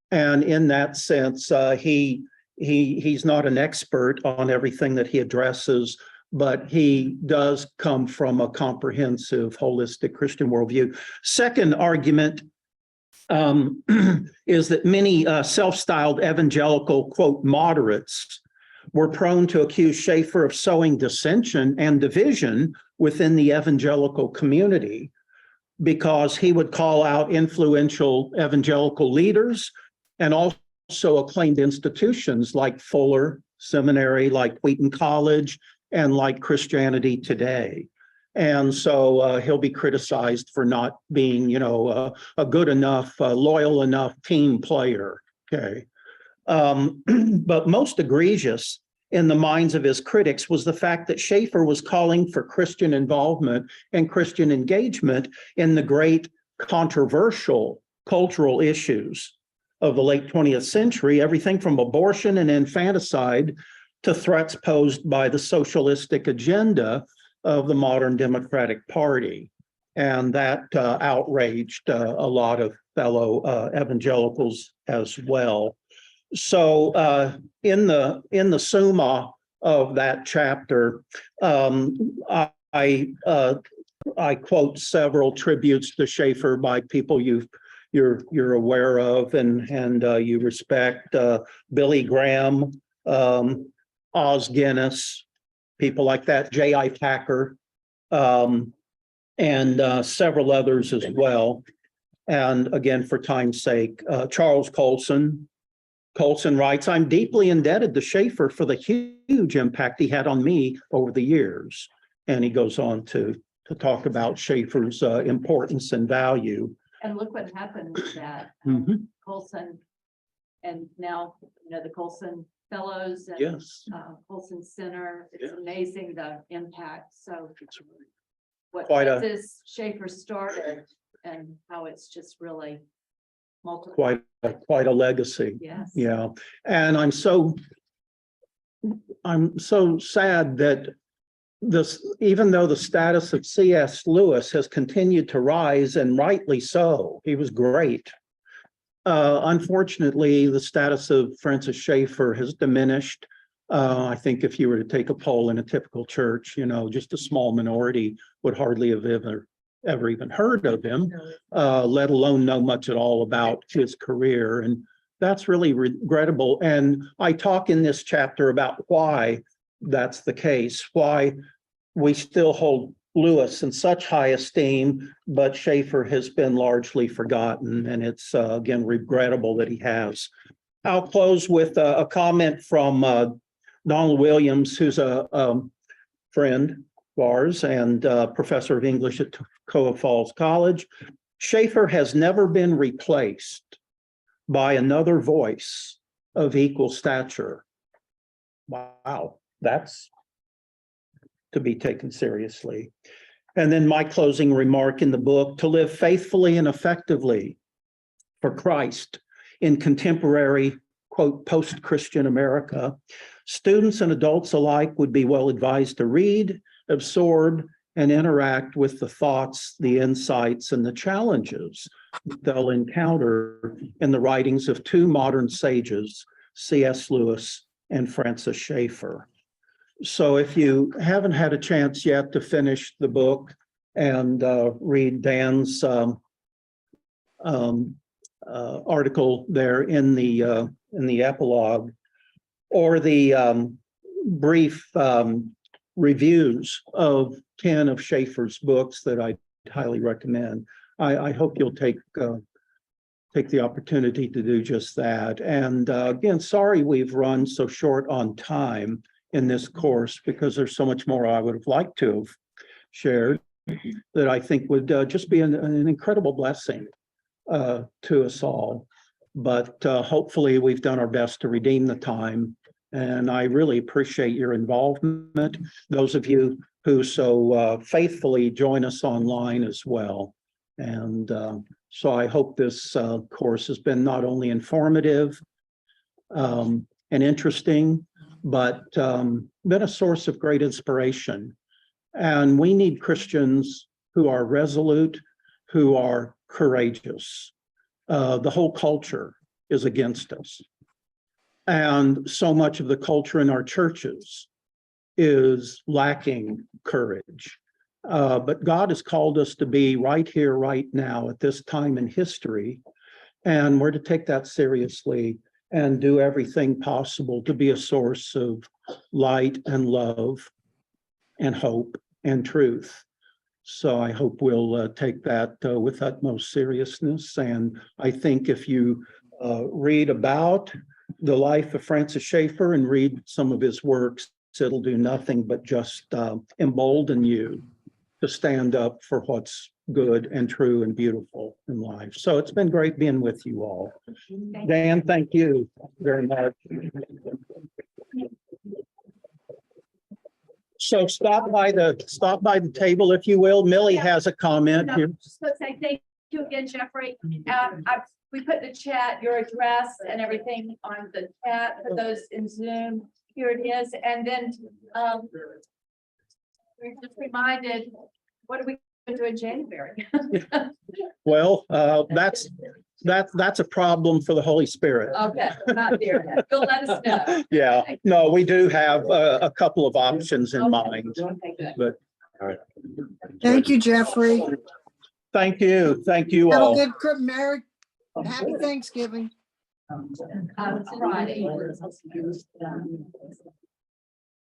And in that sense, he's not an expert on everything that he addresses, but he does come from a comprehensive, holistic Christian worldview. Second argument is that many self-styled evangelical, quote, moderates were prone to accuse Schaeffer of sowing dissension and division within the evangelical community because he would call out influential evangelical leaders and also acclaimed institutions like Fuller Seminary, like Wheaton College, and like Christianity Today. And so he'll be criticized for not being, a good enough, loyal enough team player. Okay. But most egregious in the minds of his critics was the fact that Schaeffer was calling for Christian involvement and Christian engagement in the great controversial cultural issues of the late 20th century, everything from abortion and infanticide to threats posed by the socialistic agenda of the modern Democratic Party. And that outraged a lot of fellow evangelicals as well. So in the summa of that chapter, I quote several tributes to Schaeffer by people you're aware of and you respect, Billy Graham, Os Guinness, people like that, J.I. Packer, and several others as well. And again, for time's sake, Charles Colson. Colson writes, "I'm deeply indebted to Schaeffer for the huge impact he had on me over the years." And he goes on to talk about Schaeffer's importance and value. And look what happened with that. Colson, and now, the Colson Fellows and Yes. Colson Center. It's amazing the impact. So what Quite Francis Schaeffer started and how it's just really multiplied. Quite a legacy. Yes. Yeah. And I'm so sad that even though the status of C.S. Lewis has continued to rise, and rightly so, he was great. Unfortunately, the status of Francis Schaeffer has diminished. I think if you were to take a poll in a typical church, just a small minority would hardly have ever even heard of him, let alone know much at all about his career. And that's really regrettable. And I talk in this chapter about why that's the case, why we still hold Lewis in such high esteem, but Schaeffer has been largely forgotten. And it's, again, regrettable that he has. I'll close with a comment from Donald Williams, who's a friend of ours and professor of English at Toccoa Falls College. "Schaeffer has never been replaced by another voice of equal stature." Wow, that's to be taken seriously. And then my closing remark in the book: "To live faithfully and effectively for Christ in contemporary, quote, post-Christian America, students and adults alike would be well advised to read, absorb, and interact with the thoughts, the insights, and the challenges they'll encounter in the writings of two modern sages, C.S. Lewis and Francis Schaeffer." So if you haven't had a chance yet to finish the book and read Dan's article there in the epilogue, or the brief reviews of 10 of Schaeffer's books that I highly recommend, I hope you'll take the opportunity to do just that. And again, sorry we've run so short on time in this course, because there's so much more I would have liked to have shared that I think would just be an incredible blessing to us all. But hopefully we've done our best to redeem the time. And I really appreciate your involvement, those of you who so faithfully join us online as well. And So I hope this course has been not only informative and interesting, but been a source of great inspiration. And we need Christians who are resolute, who are courageous. The whole culture is against us. And so much of the culture in our churches is lacking courage. But God has called us to be right here, right now, at this time in history. And we're to take that seriously and do everything possible to be a source of light and love and hope and truth. So I hope we'll take that with utmost seriousness. And I think if you read about the life of Francis Schaeffer and read some of his works, it'll do nothing but just embolden you to stand up for what's good and true and beautiful in life. So it's been great being with you all. Dan, thank you very much. So stop by the table, if you will. Millie has a comment here. Just to say thank you again, Jeffrey. We put in the chat your address and everything on the chat for those in Zoom. Here it is. And then we're just reminded, what are we going to do in January? Well, that's a problem for the Holy Spirit. Okay, not there yet. You'll let us know. Yeah, no, we do have a couple of options in mind, Okay, good. but all right. Thank you, Jeffrey. Thank you. Thank you Have a all. good Merry, happy Thanksgiving. Friday.